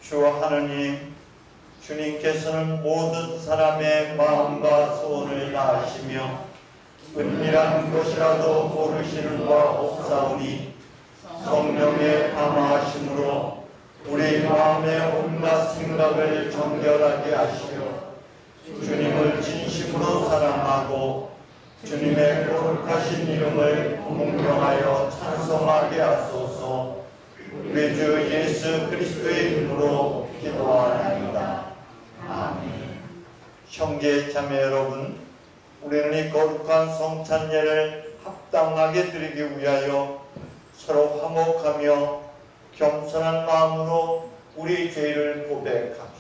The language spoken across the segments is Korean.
주 하느님, 주님께서는 모든 사람의 마음과 소원을 아시며 은밀한 것이라도 모르시는 바 없사오니 성령의 감화하심으로 우리 마음의 온갖 생각을 정결하게 하시어 주님을 진심으로 사랑하고 주님의 거룩하신 이름을 공경하여 찬송하게 하소서. 우리 주 예수 그리스도의 이름으로 기도하나이다. 아멘. 형제 자매 여러분, 우리는 이 거룩한 성찬예를 합당하게 드리기 위하여 서로 화목하며 겸손한 마음으로 우리 죄를 고백합시다.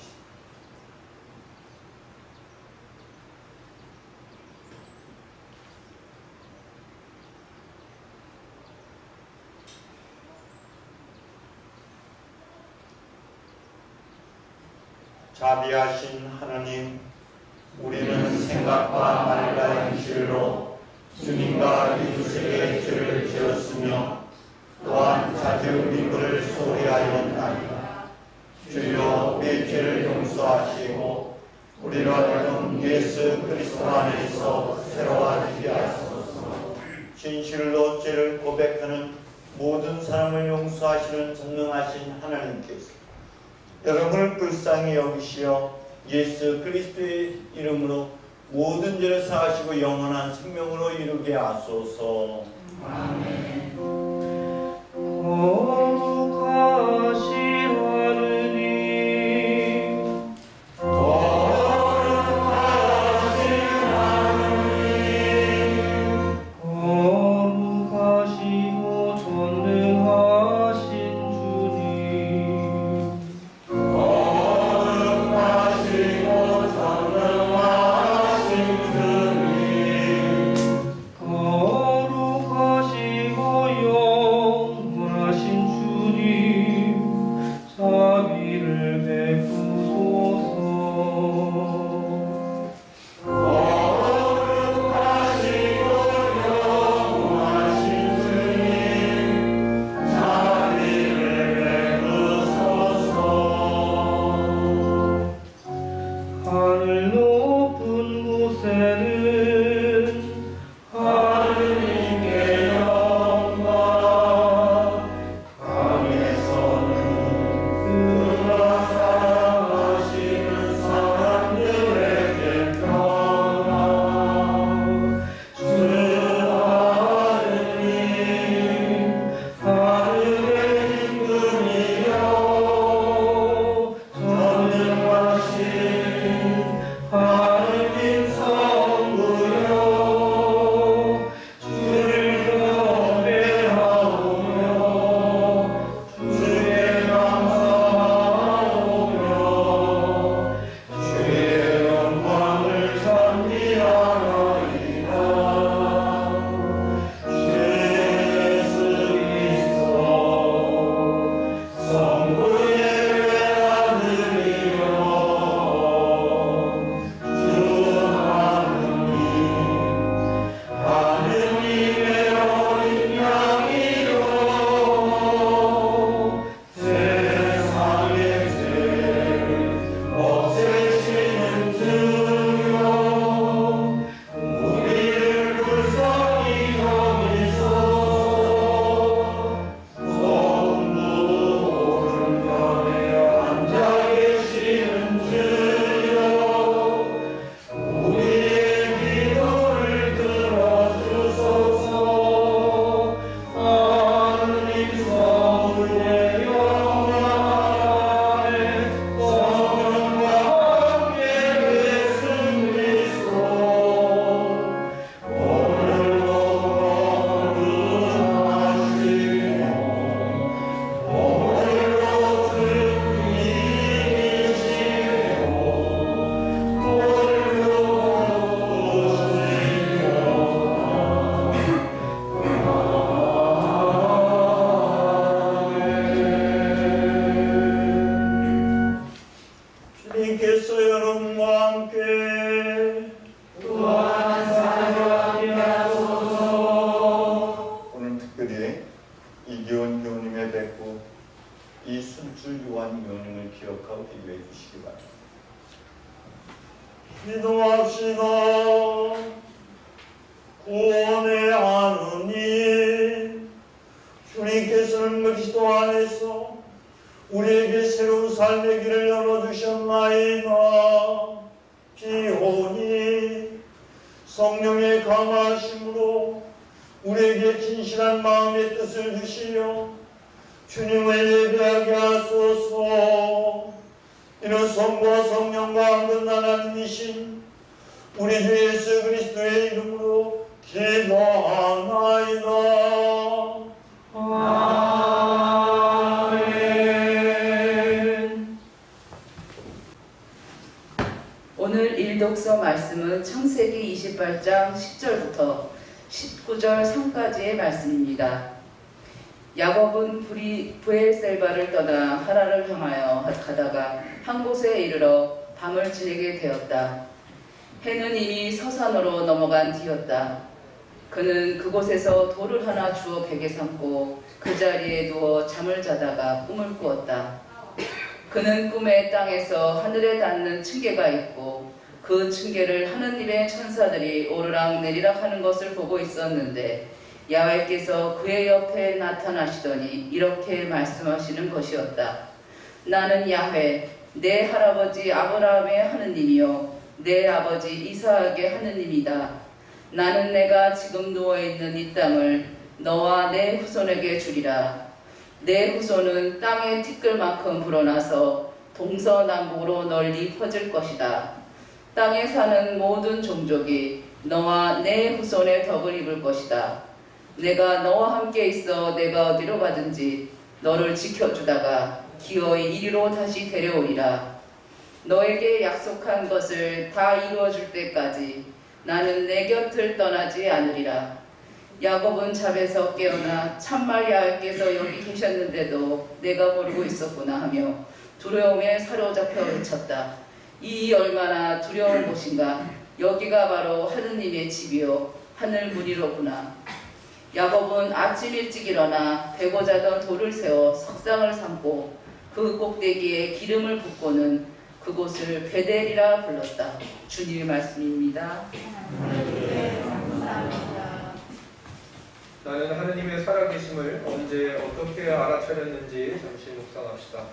자비하신 하나님, 우리는 생각과 말과 행실로 주님과 이웃에게 죄를 지었으며 또한 자주 우리를 소리하였나이다. 주여 우리 죄를 용서하시고 우리로 하여금 예수 그리스도 안에서 새로워지게 하소서. 진실로 죄를 고백하는 모든 사람을 용서하시는 전능하신 하나님께서 여러분을 불쌍히 여기시어 예수 그리스도의 이름으로 모든 죄를 사하시고 영원한 생명으로 이루게 하소서. 아멘. 거룩하신 하느님, 거룩하신 하느님, 거룩하시고 전능하신 주님, 거룩하시고 영원하신 주님께서 여러분과 함께 또한 사랑과 함께하소서. 오늘 특별히 이기원 교우님의 뵙고 이순출 요한 교우님을 기억하고 기도해 주시기 바랍니다. 기도합시다. 구원의 하느님, 주님께서는 그리스도 안에서 우리에게 새로운 삶의 길을 열어주셨나이다. 비오니 성령의 강하심으로 우리에게 진실한 마음의 뜻을 주시며 주님을 예배하게 하소서. 이는 성부와 성령과 한 분 하나님이신 우리 주 예수 그리스도의 이름으로 기도하나이다. 아멘. 오늘 일독서 말씀은 창세기 28장 10절부터 19절 3까지의 말씀입니다. 야곱은 브엘셀바를 떠나 하란을 향하여 가다가 한 곳에 이르러 밤을 지내게 되었다. 해는 이미 서산으로 넘어간 뒤였다. 그는 그곳에서 돌을 하나 주워 베개 삼고 그 자리에 누워 잠을 자다가 꿈을 꾸었다. 그는 꿈에 땅에서 하늘에 닿는 층계가 있고 그 층계를 하느님의 천사들이 오르락 내리락 하는 것을 보고 있었는데 야훼께서 그의 옆에 나타나시더니 이렇게 말씀하시는 것이었다. 나는 야훼, 내 할아버지 아브라함의 하느님이요 내 아버지 이삭의 하느님이다. 나는 내가 지금 누워있는 이 땅을 너와 내 후손에게 주리라. 내 후손은 땅의 티끌만큼 불어나서 동서남북으로 널리 퍼질 것이다. 땅에 사는 모든 종족이 너와 내 후손의 덕을 입을 것이다. 내가 너와 함께 있어 내가 어디로 가든지 너를 지켜주다가 기어이 이리로 다시 데려오리라. 너에게 약속한 것을 다 이루어줄 때까지 나는 내 곁을 떠나지 않으리라. 야곱은 잠에서 깨어나 참말 야훼께서 여기 계셨는데도 내가 모르고 있었구나 하며 두려움에 사로잡혀 외쳤다. 이 얼마나 두려운 곳인가. 여기가 바로 하느님의 집이요 하늘 문이로구나. 야곱은 아침 일찍 일어나 베고 자던 돌을 세워 석상을 삼고 그 꼭대기에 기름을 붓고는 그곳을 베델이라 불렀다. 주님의 말씀입니다. 나는 하느님의 살아계심을 언제 어떻게 알아차렸는지 잠시 묵상합시다.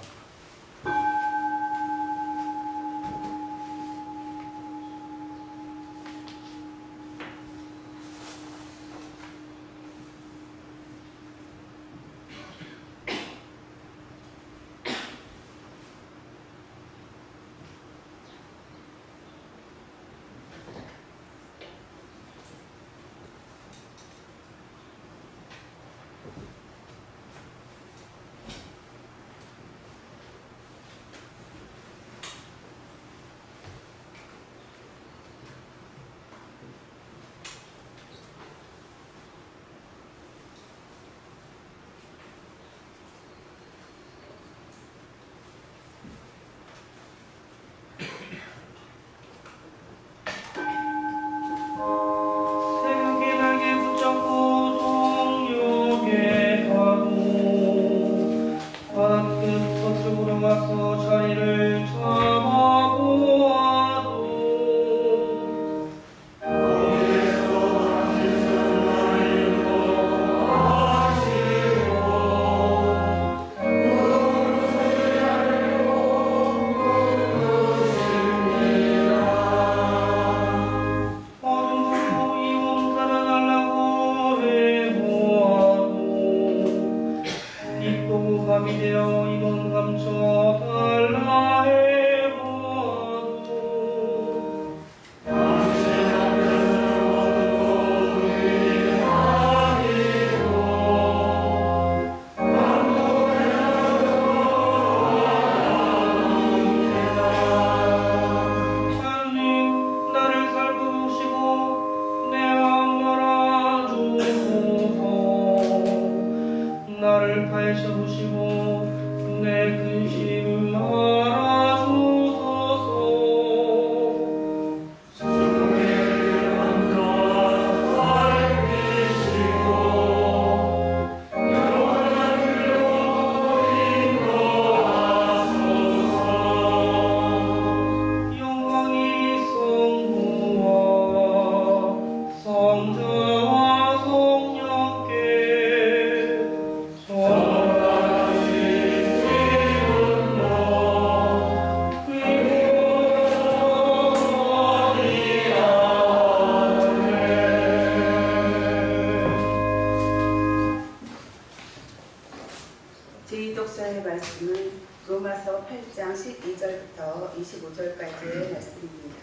25절까지의 말씀입니다.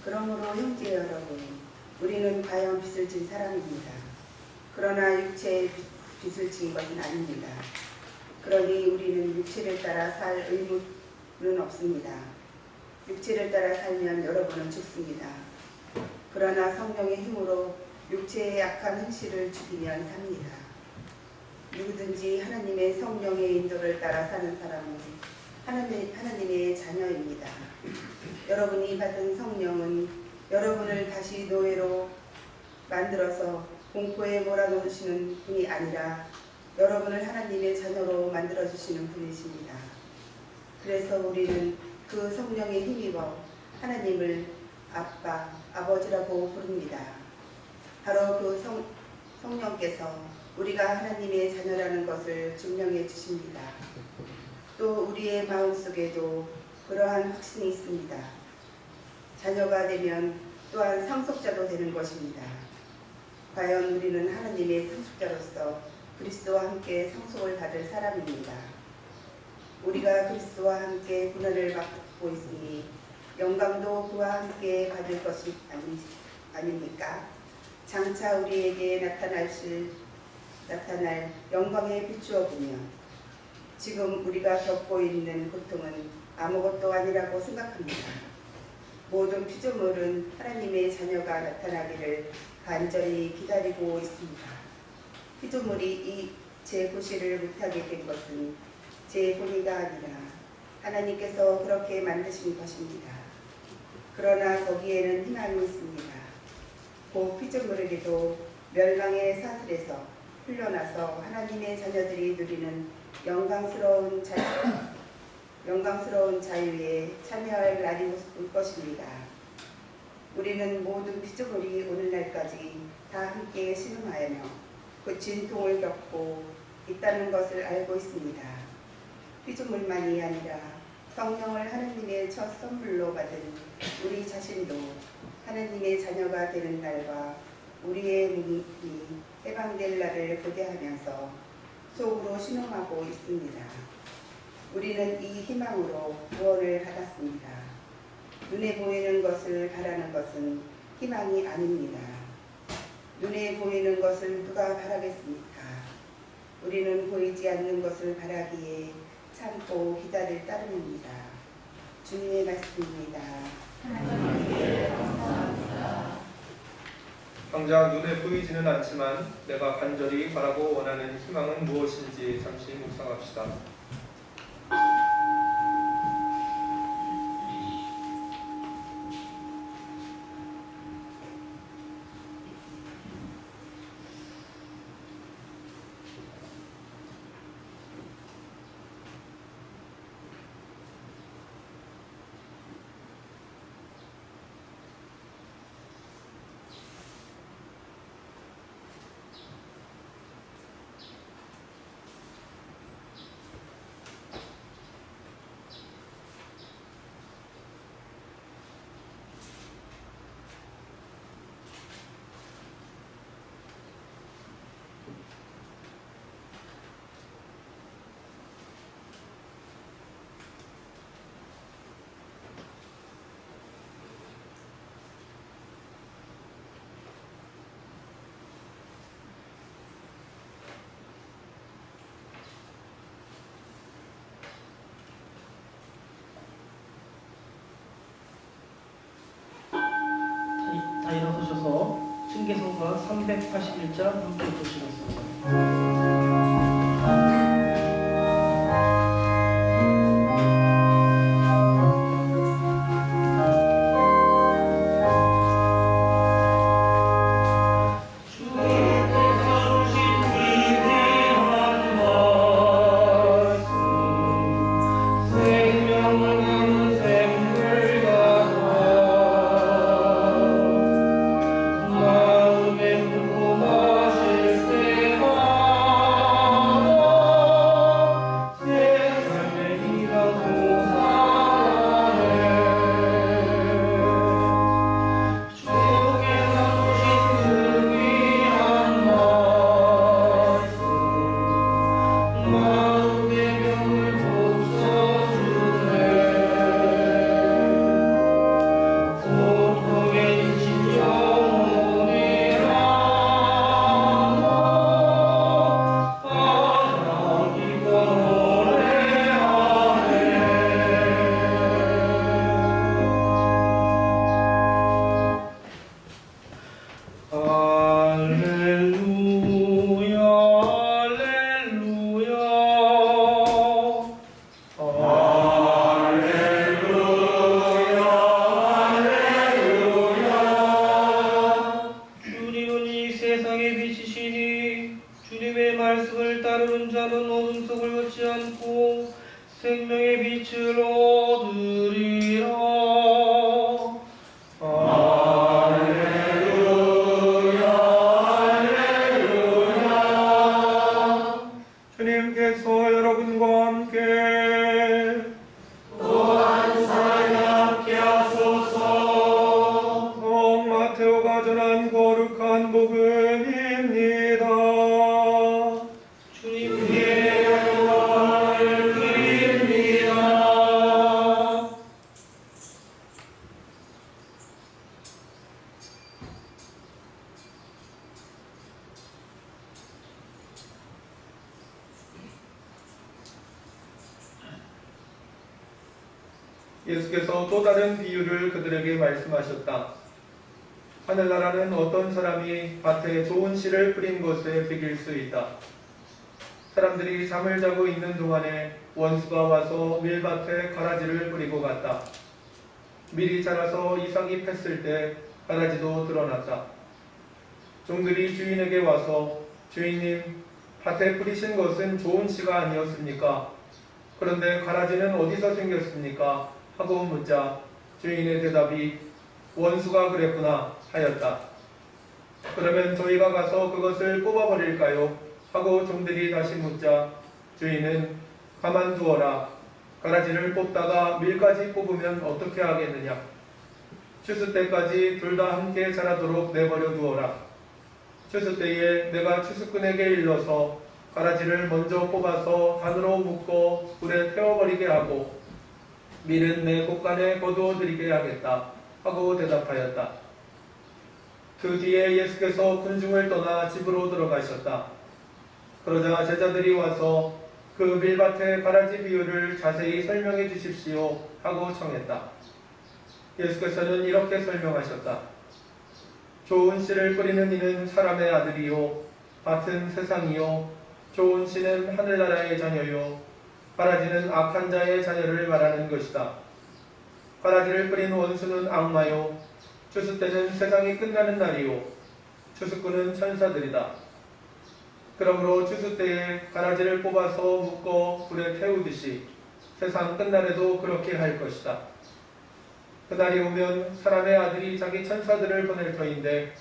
그러므로 형제 여러분, 우리는 과연 빚을 진 사람입니다. 그러나 육체의 빚을 진 것은 아닙니다. 그러니 우리는 육체를 따라 살 의무는 없습니다. 육체를 따라 살면 여러분은 죽습니다. 그러나 성령의 힘으로 육체의 약한 행실을 죽이면 삽니다. 누구든지 하나님의 성령의 인도를 따라 사는 사람은 하나님의 자녀입니다. 여러분이 받은 성령은 여러분을 다시 노예로 만들어서 공포에 몰아넣으시는 분이 아니라 여러분을 하나님의 자녀로 만들어주시는 분이십니다. 그래서 우리는 그 성령에 힘입어 하나님을 아빠, 아버지라고 부릅니다. 바로 그 성령께서 우리가 하나님의 자녀라는 것을 증명해 주십니다. 또 우리의 마음속에도 그러한 확신이 있습니다. 자녀가 되면 또한 상속자도 되는 것입니다. 과연 우리는 하나님의 상속자로서 그리스도와 함께 상속을 받을 사람입니다. 우리가 그리스도와 함께 고난을 받고 있으니 영광도 그와 함께 받을 것이 아닙니까? 장차 우리에게 나타날 영광에 비추어 보면 지금 우리가 겪고 있는 고통은 아무것도 아니라고 생각합니다. 모든 피조물은 하나님의 자녀가 나타나기를 간절히 기다리고 있습니다. 피조물이 이 제 고시를 못하게 된 것은 제 본의가 아니라 하나님께서 그렇게 만드신 것입니다. 그러나 거기에는 희망이 있습니다. 그 피조물에게도 멸망의 사슬에서 풀려나서 하나님의 자녀들이 누리는 영광스러운 자유에 참여할 날이 올 것입니다. 우리는 모든 피조물이 오늘날까지 다 함께 신음하며 그 진통을 겪고 있다는 것을 알고 있습니다. 피조물만이 아니라 성령을 하나님의 첫 선물로 받은 우리 자신도 하나님의 자녀가 되는 날과 우리의 몸이 해방될 날을 고대하면서 속으로 신음하고 있습니다. 우리는 이 희망으로 구원을 받았습니다. 눈에 보이는 것을 바라는 것은 희망이 아닙니다. 눈에 보이는 것을 누가 바라겠습니까? 우리는 보이지 않는 것을 바라기에 참고 기다릴 따름입니다. 주님의 말씀입니다. 하나님께 감사합니다. 당장 눈에 보이지는 않지만 내가 간절히 바라고 원하는 희망은 무엇인지 잠시 묵상합시다. 다 일어서셔서 신개성가 381장 함께 보시겠습니다. 마음에 궁금하실 때마다 예수께서 또 다른 비유를 그들에게 말씀하셨다. 하늘나라는 어떤 사람이 밭에 좋은 씨를 뿌린 것에 비길 수 있다. 사람들이 잠을 자고 있는 동안에 원수가 와서 밀밭에 가라지를 뿌리고 갔다. 밀이 자라서 이삭이 폈을 때 가라지도 드러났다. 종들이 주인에게 와서 주인님, 밭에 뿌리신 것은 좋은 씨가 아니었습니까? 그런데 가라지는 어디서 생겼습니까? 하고 묻자 주인의 대답이 원수가 그랬구나 하였다. 그러면 저희가 가서 그것을 뽑아버릴까요? 하고 종들이 다시 묻자 주인은 가만두어라. 가라지를 뽑다가 밀까지 뽑으면 어떻게 하겠느냐? 추수 때까지 둘 다 함께 자라도록 내버려 두어라. 추수 때에 내가 추수꾼에게 일러서 가라지를 먼저 뽑아서 단으로 묶어 불에 태워버리게 하고 밀은 내 곳간에 거두어 드리게 하겠다 하고 대답하였다. 그 뒤에 예수께서 군중을 떠나 집으로 들어가셨다. 그러자 제자들이 와서 그 밀밭의 가라지 비유를 자세히 설명해 주십시오 하고 청했다. 예수께서는 이렇게 설명하셨다. 좋은 씨를 뿌리는 이는 사람의 아들이요 밭은 세상이요 좋은 씨는 하늘나라의 자녀요 가라지는 악한 자의 자녀를 말하는 것이다. 가라지를 뿌린 원수는 악마요 추수 때는 세상이 끝나는 날이요 추수꾼은 천사들이다. 그러므로 추수 때에 가라지를 뽑아서 묶어 불에 태우듯이 세상 끝날에도 그렇게 할 것이다. 그날이 오면 사람의 아들이 자기 천사들을 보낼 터인데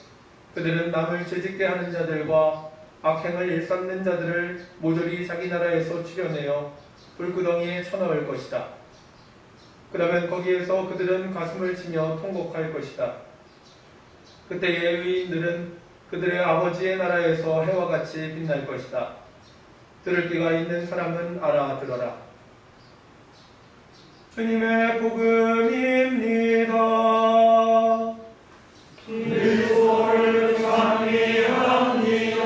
그들은 남을 죄짓게 하는 자들과 악행을 일삼는 자들을 모조리 자기 나라에서 추려내어 불구덩이에 쳐넣을 것이다. 그러면 거기에서 그들은 가슴을 치며 통곡할 것이다. 그때의 의인들은 그들의 아버지의 나라에서 해와 같이 빛날 것이다. 들을 귀가 있는 사람은 알아들어라. 주님의 복음입니다. 그리스도를 찬미합니다.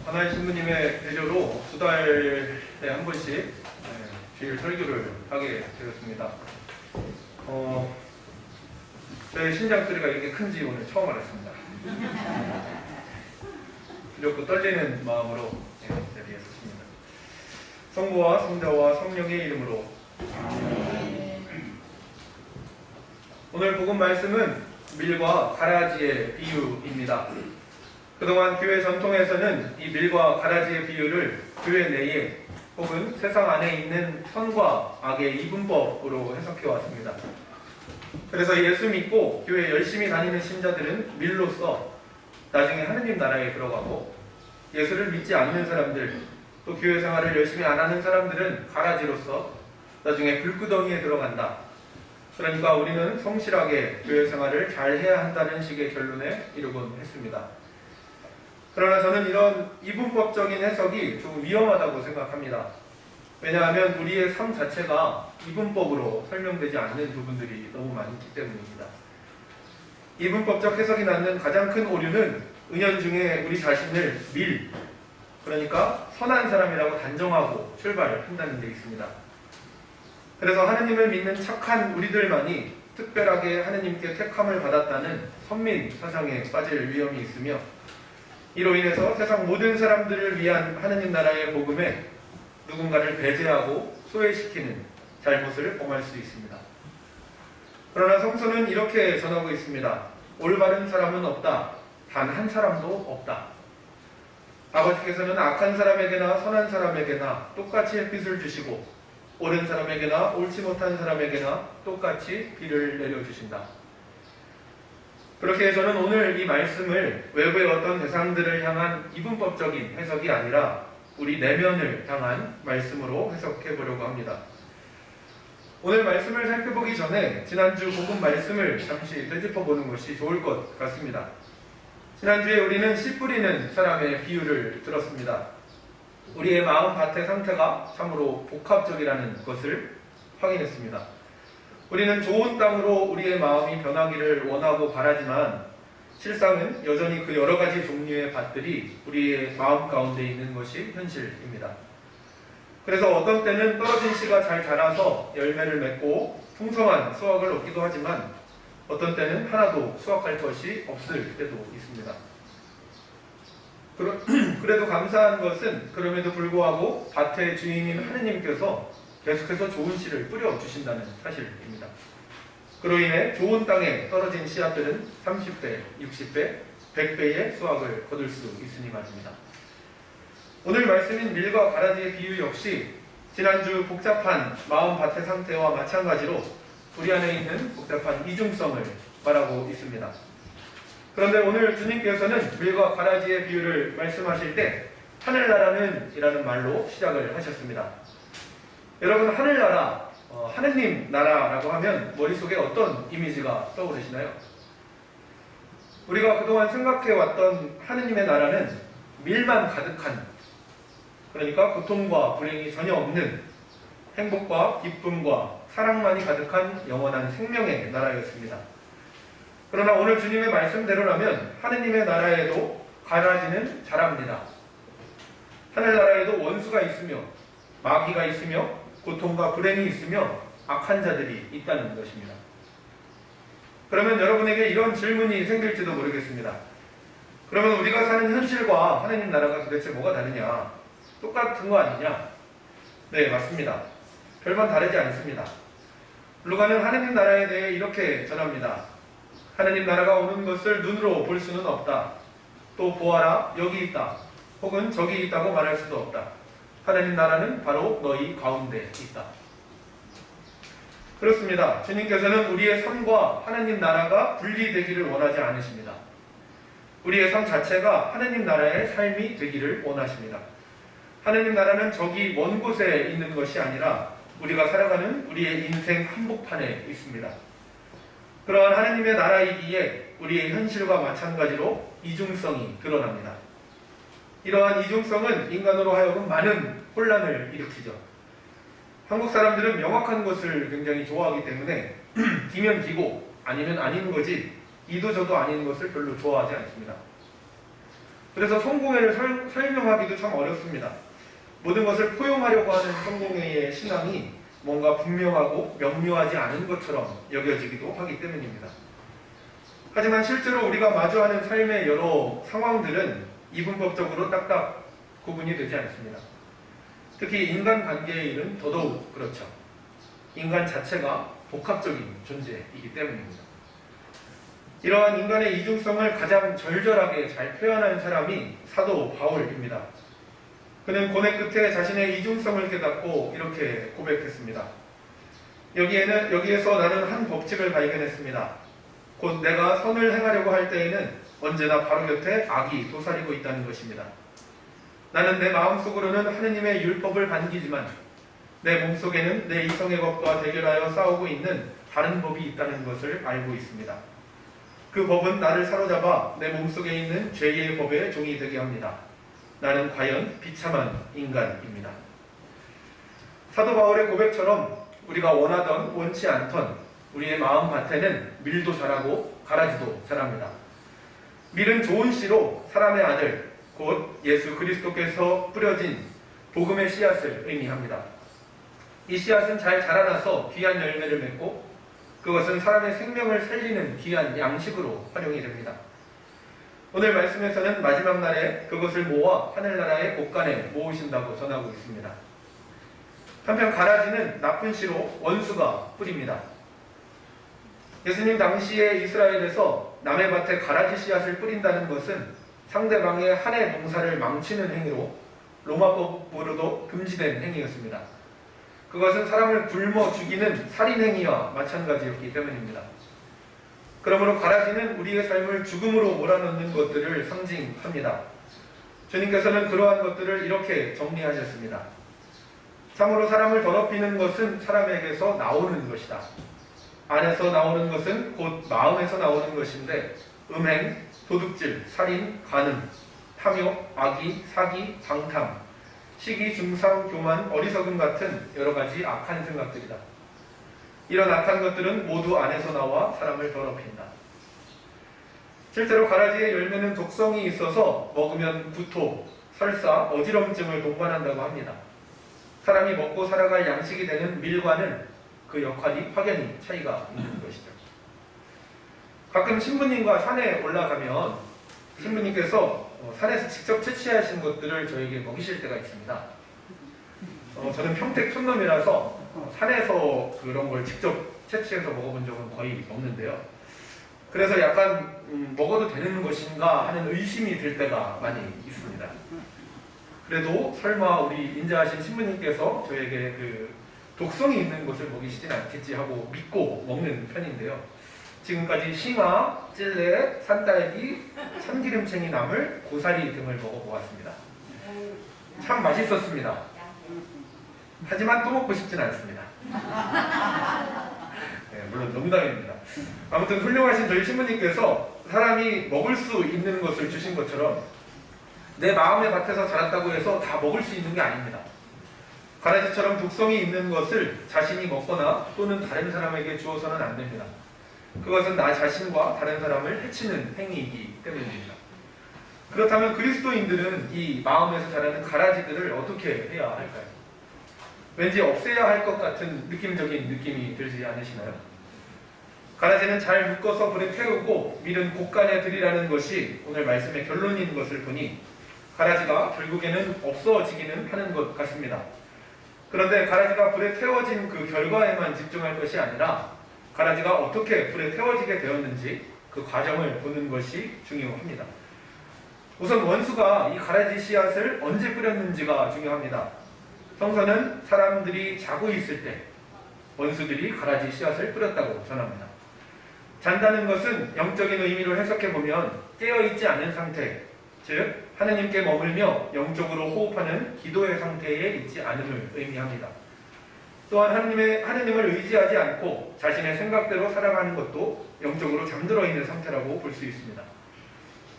하나의 신부님의 배려로 두 달에 한 번씩 주일 설교를 하게 되었습니다. 저희 신장 소리가 이렇게 큰지 오늘 처음 알았습니다. 두렵고 떨리는 마음으로 자리했었습니다. 성부와 성자와 성령의 이름으로. 오늘 복음 말씀은 밀과 가라지의 비유입니다. 그동안 교회 전통에서는 이 밀과 가라지의 비유를 교회 내에 혹은 세상 안에 있는 선과 악의 이분법으로 해석해 왔습니다. 그래서 예수 믿고 교회 열심히 다니는 신자들은 밀로서 나중에 하느님 나라에 들어가고, 예수를 믿지 않는 사람들, 또 교회 생활을 열심히 안 하는 사람들은 가라지로서 나중에 불구덩이에 들어간다. 그러니까 우리는 성실하게 교회 생활을 잘 해야 한다는 식의 결론에 이르곤 했습니다. 그러나 저는 이런 이분법적인 해석이 좀 위험하다고 생각합니다. 왜냐하면 우리의 삶 자체가 이분법으로 설명되지 않는 부분들이 너무 많기 때문입니다. 이분법적 해석이 낳는 가장 큰 오류는 은연중에 우리 자신을 밀, 그러니까 선한 사람이라고 단정하고 출발한다는 데 있습니다. 그래서 하느님을 믿는 착한 우리들만이 특별하게 하느님께 택함을 받았다는 선민 사상에 빠질 위험이 있으며, 이로 인해서 세상 모든 사람들을 위한 하느님 나라의 복음에 누군가를 배제하고 소외시키는 잘못을 범할 수 있습니다. 그러나 성서는 이렇게 전하고 있습니다. 올바른 사람은 없다. 단 한 사람도 없다. 아버지께서는 악한 사람에게나 선한 사람에게나 똑같이 햇빛을 주시고 옳은 사람에게나 옳지 못한 사람에게나 똑같이 비를 내려주신다. 그렇게 저는 오늘 이 말씀을 외부의 어떤 대상들을 향한 이분법적인 해석이 아니라 우리 내면을 향한 말씀으로 해석해 보려고 합니다. 오늘 말씀을 살펴보기 전에 지난주 복음 말씀을 잠시 되짚어 보는 것이 좋을 것 같습니다. 지난주에 우리는 씨 뿌리는 사람의 비유를 들었습니다. 우리의 마음 밭의 상태가 참으로 복합적이라는 것을 확인했습니다. 우리는 좋은 땅으로 우리의 마음이 변하기를 원하고 바라지만 실상은 여전히 그 여러 가지 종류의 밭들이 우리의 마음 가운데 있는 것이 현실입니다. 그래서 어떤 때는 떨어진 씨가 잘 자라서 열매를 맺고 풍성한 수확을 얻기도 하지만 어떤 때는 하나도 수확할 것이 없을 때도 있습니다. 그래도 감사한 것은 그럼에도 불구하고 밭의 주인인 하느님께서 계속해서 좋은 씨를 뿌려주신다는 사실입니다. 그로 인해 좋은 땅에 떨어진 씨앗들은 30배, 60배, 100배의 수확을 거둘 수 있으니 말입니다. 오늘 말씀인 밀과 가라지의 비유 역시 지난주 복잡한 마음 밭의 상태와 마찬가지로 우리 안에 있는 복잡한 이중성을 말하고 있습니다. 그런데 오늘 주님께서는 밀과 가라지의 비유를 말씀하실 때 하늘나라는 이라는 말로 시작을 하셨습니다. 여러분, 하늘나라, 하느님 나라라고 하면 머릿속에 어떤 이미지가 떠오르시나요? 우리가 그동안 생각해왔던 하느님의 나라는 밀만 가득한, 그러니까 고통과 불행이 전혀 없는 행복과 기쁨과 사랑만이 가득한 영원한 생명의 나라였습니다. 그러나 오늘 주님의 말씀대로라면 하느님의 나라에도 가라지는 자랍니다. 하늘나라에도 원수가 있으며 마귀가 있으며 고통과 불행이 있으며 악한 자들이 있다는 것입니다. 그러면 여러분에게 이런 질문이 생길지도 모르겠습니다. 그러면 우리가 사는 현실과 하느님 나라가 도대체 뭐가 다르냐? 똑같은 거 아니냐? 네, 맞습니다. 별반 다르지 않습니다. 루가는 하느님 나라에 대해 이렇게 전합니다. 하느님 나라가 오는 것을 눈으로 볼 수는 없다. 또 보아라, 여기 있다. 혹은 저기 있다고 말할 수도 없다. 하느님 나라는 바로 너희 가운데 있다. 그렇습니다. 주님께서는 우리의 삶과 하느님 나라가 분리되기를 원하지 않으십니다. 우리의 삶 자체가 하느님 나라의 삶이 되기를 원하십니다. 하느님 나라는 저기 먼 곳에 있는 것이 아니라 우리가 살아가는 우리의 인생 한복판에 있습니다. 그러한 하느님의 나라이기에 우리의 현실과 마찬가지로 이중성이 드러납니다. 이러한 이중성은 인간으로 하여금 많은 혼란을 일으키죠. 한국 사람들은 명확한 것을 굉장히 좋아하기 때문에 기면 기고 아니면 아닌 거지 이도 저도 아닌 것을 별로 좋아하지 않습니다. 그래서 성공회를 설명하기도 참 어렵습니다. 모든 것을 포용하려고 하는 성공회의 신앙이 뭔가 분명하고 명료하지 않은 것처럼 여겨지기도 하기 때문입니다. 하지만 실제로 우리가 마주하는 삶의 여러 상황들은 이분법적으로 딱딱 구분이 되지 않습니다. 특히 인간관계의 일은 더더욱 그렇죠. 인간 자체가 복합적인 존재이기 때문입니다. 이러한 인간의 이중성을 가장 절절하게 잘 표현한 사람이 사도 바울입니다. 그는 고뇌 끝에 자신의 이중성을 깨닫고 이렇게 고백했습니다. 여기에서 나는 한 법칙을 발견했습니다. 곧 내가 선을 행하려고 할 때에는 언제나 바로 곁에 악이 도사리고 있다는 것입니다. 나는 내 마음속으로는 하느님의 율법을 반기지만 내 몸속에는 내 이성의 법과 대결하여 싸우고 있는 다른 법이 있다는 것을 알고 있습니다. 그 법은 나를 사로잡아 내 몸속에 있는 죄의 법의 종이 되게 합니다. 나는 과연 비참한 인간입니다. 사도 바울의 고백처럼 우리가 원하던 원치 않던 우리의 마음 밭에는 밀도 자라고 가라지도 자랍니다. 밀은 좋은 씨로 사람의 아들 곧 예수 그리스도께서 뿌려진 복음의 씨앗을 의미합니다. 이 씨앗은 잘 자라나서 귀한 열매를 맺고 그것은 사람의 생명을 살리는 귀한 양식으로 활용이 됩니다. 오늘 말씀에서는 마지막 날에 그것을 모아 하늘나라의 곳간에 모으신다고 전하고 있습니다. 한편 가라지는 나쁜 씨로 원수가 뿌립니다. 예수님 당시에 이스라엘에서 남의 밭에 가라지 씨앗을 뿌린다는 것은 상대방의 한 해 농사를 망치는 행위로 로마법으로도 금지된 행위였습니다. 그것은 사람을 굶어 죽이는 살인 행위와 마찬가지였기 때문입니다. 그러므로 가라지는 우리의 삶을 죽음으로 몰아넣는 것들을 상징합니다. 주님께서는 그러한 것들을 이렇게 정리하셨습니다. 참으로 사람을 더럽히는 것은 사람에게서 나오는 것이다. 안에서 나오는 것은 곧 마음에서 나오는 것인데 음행, 도둑질, 살인, 간음, 탐욕, 악의, 사기, 방탕, 시기, 중상, 교만, 어리석음 같은 여러 가지 악한 생각들이다. 이런 악한 것들은 모두 안에서 나와 사람을 더럽힌다. 실제로 가라지의 열매는 독성이 있어서 먹으면 구토, 설사, 어지럼증을 동반한다고 합니다. 사람이 먹고 살아갈 양식이 되는 밀과는 그 역할이 확연히 차이가 있는 것이죠. 가끔 신부님과 산에 올라가면 신부님께서 산에서 직접 채취하신 것들을 저에게 먹이실 때가 있습니다. 저는 평택 촌놈이라서 산에서 그런 걸 직접 채취해서 먹어본 적은 거의 없는데요. 그래서 약간 먹어도 되는 것인가 하는 의심이 들 때가 많이 있습니다. 그래도 설마 우리 인자하신 신부님께서 저에게 그 독성이 있는 것을 먹이시진 않겠지 하고 믿고 먹는 편인데요. 지금까지 싱아, 찔레, 산딸기, 참기름챙이 나물, 고사리 등을 먹어보았습니다. 참 맛있었습니다. 하지만 또 먹고 싶진 않습니다. 네, 물론 농담입니다. 아무튼 훌륭하신 저희 신부님께서 사람이 먹을 수 있는 것을 주신 것처럼 내 마음의 밭에서 자랐다고 해서 다 먹을 수 있는 게 아닙니다. 가라지처럼 독성이 있는 것을 자신이 먹거나 또는 다른 사람에게 주어서는 안 됩니다. 그것은 나 자신과 다른 사람을 해치는 행위이기 때문입니다. 그렇다면 그리스도인들은 이 마음에서 자라는 가라지들을 어떻게 해야 할까요? 왠지 없애야 할 것 같은 느낌적인 느낌이 들지 않으시나요? 가라지는 잘 묶어서 불에 태우고 밀은 곡간에 들이라는 것이 오늘 말씀의 결론인 것을 보니 가라지가 결국에는 없어지기는 하는 것 같습니다. 그런데 가라지가 불에 태워진 그 결과에만 집중할 것이 아니라 가라지가 어떻게 불에 태워지게 되었는지 그 과정을 보는 것이 중요합니다. 우선 원수가 이 가라지 씨앗을 언제 뿌렸는지가 중요합니다. 성서는 사람들이 자고 있을 때 원수들이 가라지 씨앗을 뿌렸다고 전합니다. 잔다는 것은 영적인 의미로 해석해보면 깨어있지 않은 상태, 즉 하느님께 머물며 영적으로 호흡하는 기도의 상태에 있지 않음을 의미합니다. 또한 하느님을 의지하지 않고 자신의 생각대로 살아가는 것도 영적으로 잠들어 있는 상태라고 볼 수 있습니다.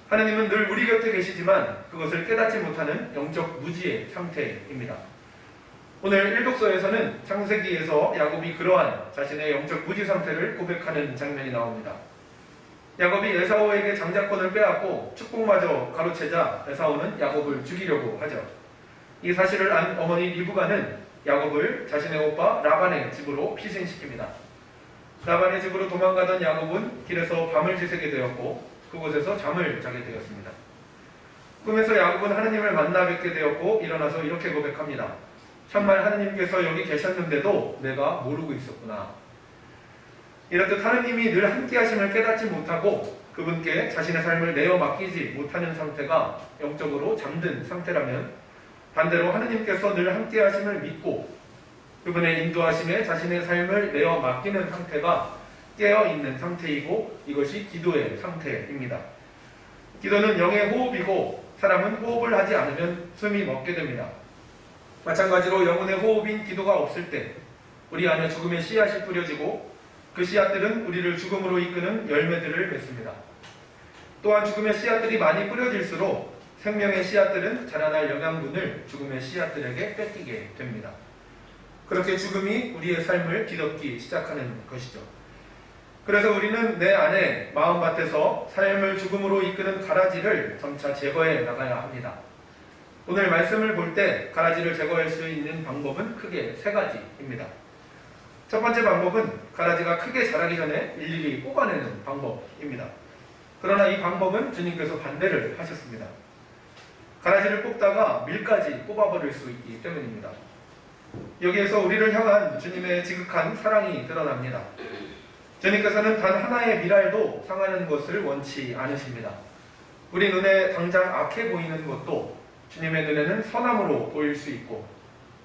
하느님은 늘 우리 곁에 계시지만 그것을 깨닫지 못하는 영적 무지의 상태입니다. 오늘 일독서에서는 창세기에서 야곱이 그러한 자신의 영적 무지 상태를 고백하는 장면이 나옵니다. 야곱이 에사오에게 장자권을 빼앗고 축복마저 가로채자 에사오는 야곱을 죽이려고 하죠. 이 사실을 안 어머니 리브가는 야곱을 자신의 오빠 라반의 집으로 피신시킵니다. 라반의 집으로 도망가던 야곱은 길에서 밤을 지새게 되었고 그곳에서 잠을 자게 되었습니다. 꿈에서 야곱은 하느님을 만나 뵙게 되었고 일어나서 이렇게 고백합니다. 참말 하느님께서 여기 계셨는데도 내가 모르고 있었구나. 이렇듯 하느님이 늘 함께 하심을 깨닫지 못하고 그분께 자신의 삶을 내어 맡기지 못하는 상태가 영적으로 잠든 상태라면 반대로 하느님께서 늘 함께 하심을 믿고 그분의 인도하심에 자신의 삶을 내어 맡기는 상태가 깨어있는 상태이고 이것이 기도의 상태입니다. 기도는 영의 호흡이고 사람은 호흡을 하지 않으면 숨이 멎게 됩니다. 마찬가지로 영혼의 호흡인 기도가 없을 때 우리 안에 죽음의 씨앗이 뿌려지고 그 씨앗들은 우리를 죽음으로 이끄는 열매들을 맺습니다. 또한 죽음의 씨앗들이 많이 뿌려질수록 생명의 씨앗들은 자라날 영양분을 죽음의 씨앗들에게 뺏기게 됩니다. 그렇게 죽음이 우리의 삶을 뒤덮기 시작하는 것이죠. 그래서 우리는 내 안에 마음밭에서 삶을 죽음으로 이끄는 가라지를 점차 제거해 나가야 합니다. 오늘 말씀을 볼 때 가라지를 제거할 수 있는 방법은 크게 세 가지입니다. 첫 번째 방법은 가라지가 크게 자라기 전에 일일이 뽑아내는 방법입니다. 그러나 이 방법은 주님께서 반대를 하셨습니다. 가라지를 뽑다가 밀까지 뽑아버릴 수 있기 때문입니다. 여기에서 우리를 향한 주님의 지극한 사랑이 드러납니다. 주님께서는 단 하나의 밀알도 상하는 것을 원치 않으십니다. 우리 눈에 당장 악해 보이는 것도 주님의 눈에는 선함으로 보일 수 있고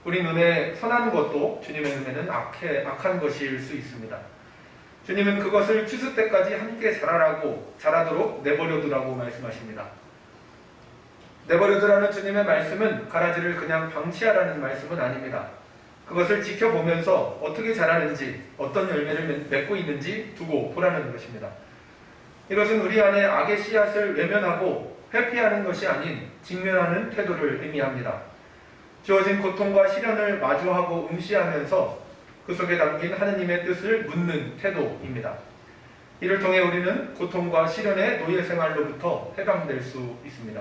우리 눈에 선한 것도 주님의 눈에는 악한 것일 수 있습니다. 주님은 그것을 추수 때까지 함께 자라도록 내버려두라고 말씀하십니다. 내버려두라는 주님의 말씀은 가라지를 그냥 방치하라는 말씀은 아닙니다. 그것을 지켜보면서 어떻게 자라는지 어떤 열매를 맺고 있는지 두고 보라는 것입니다. 이것은 우리 안에 악의 씨앗을 외면하고 회피하는 것이 아닌 직면하는 태도를 의미합니다. 주어진 고통과 시련을 마주하고 응시하면서 그 속에 담긴 하느님의 뜻을 묻는 태도입니다. 이를 통해 우리는 고통과 시련의 노예 생활로부터 해방될 수 있습니다.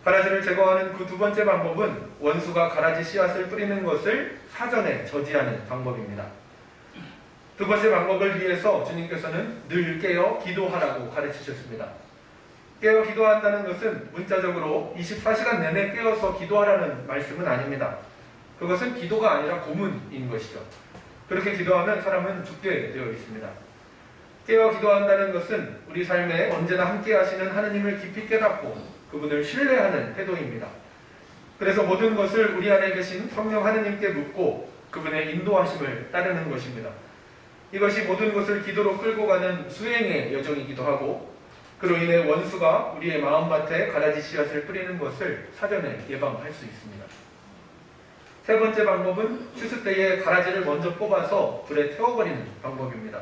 가라지를 제거하는 그 두 번째 방법은 원수가 가라지 씨앗을 뿌리는 것을 사전에 저지하는 방법입니다. 두 번째 방법을 위해서 주님께서는 늘 깨어 기도하라고 가르치셨습니다. 깨어 기도한다는 것은 문자적으로 24시간 내내 깨어서 기도하라는 말씀은 아닙니다. 그것은 기도가 아니라 고문인 것이죠. 그렇게 기도하면 사람은 죽게 되어 있습니다. 깨어 기도한다는 것은 우리 삶에 언제나 함께 하시는 하느님을 깊이 깨닫고 그분을 신뢰하는 태도입니다. 그래서 모든 것을 우리 안에 계신 성령 하느님께 묻고 그분의 인도하심을 따르는 것입니다. 이것이 모든 것을 기도로 끌고 가는 수행의 여정이기도 하고 그로 인해 원수가 우리의 마음밭에 가라지 씨앗을 뿌리는 것을 사전에 예방할 수 있습니다. 세 번째 방법은 추수 때에 가라지를 먼저 뽑아서 불에 태워버리는 방법입니다.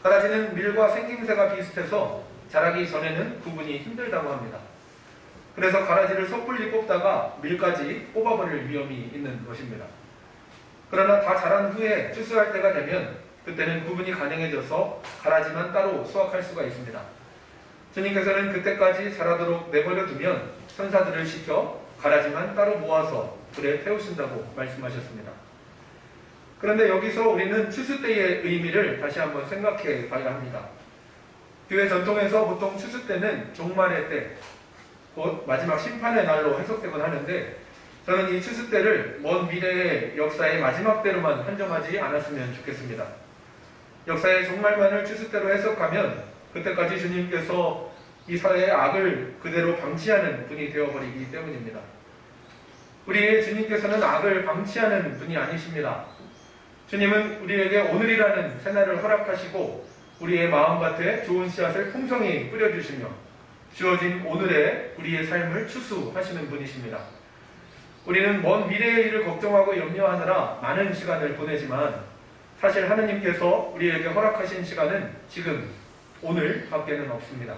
가라지는 밀과 생김새가 비슷해서 자라기 전에는 구분이 힘들다고 합니다. 그래서 가라지를 섣불리 뽑다가 밀까지 뽑아버릴 위험이 있는 것입니다. 그러나 다 자란 후에 추수할 때가 되면 그때는 구분이 가능해져서 가라지만 따로 수확할 수가 있습니다. 주님께서는 그때까지 자라도록 내버려 두면 천사들을 시켜 가라지만 따로 모아서 불에 태우신다고 말씀하셨습니다. 그런데 여기서 우리는 추수 때의 의미를 다시 한번 생각해 봐야 합니다. 교회 전통에서 보통 추수 때는 종말의 때, 곧 마지막 심판의 날로 해석되곤 하는데 저는 이 추수 때를 먼 미래의 역사의 마지막 때로만 한정하지 않았으면 좋겠습니다. 역사의 종말만을 추수 때로 해석하면 그때까지 주님께서 이 사회의 악을 그대로 방치하는 분이 되어버리기 때문입니다. 우리의 주님께서는 악을 방치하는 분이 아니십니다. 주님은 우리에게 오늘이라는 새날을 허락하시고 우리의 마음밭에 좋은 씨앗을 풍성히 뿌려주시며 주어진 오늘의 우리의 삶을 추수하시는 분이십니다. 우리는 먼 미래의 일을 걱정하고 염려하느라 많은 시간을 보내지만 사실 하느님께서 우리에게 허락하신 시간은 지금, 오늘 밖에는 없습니다.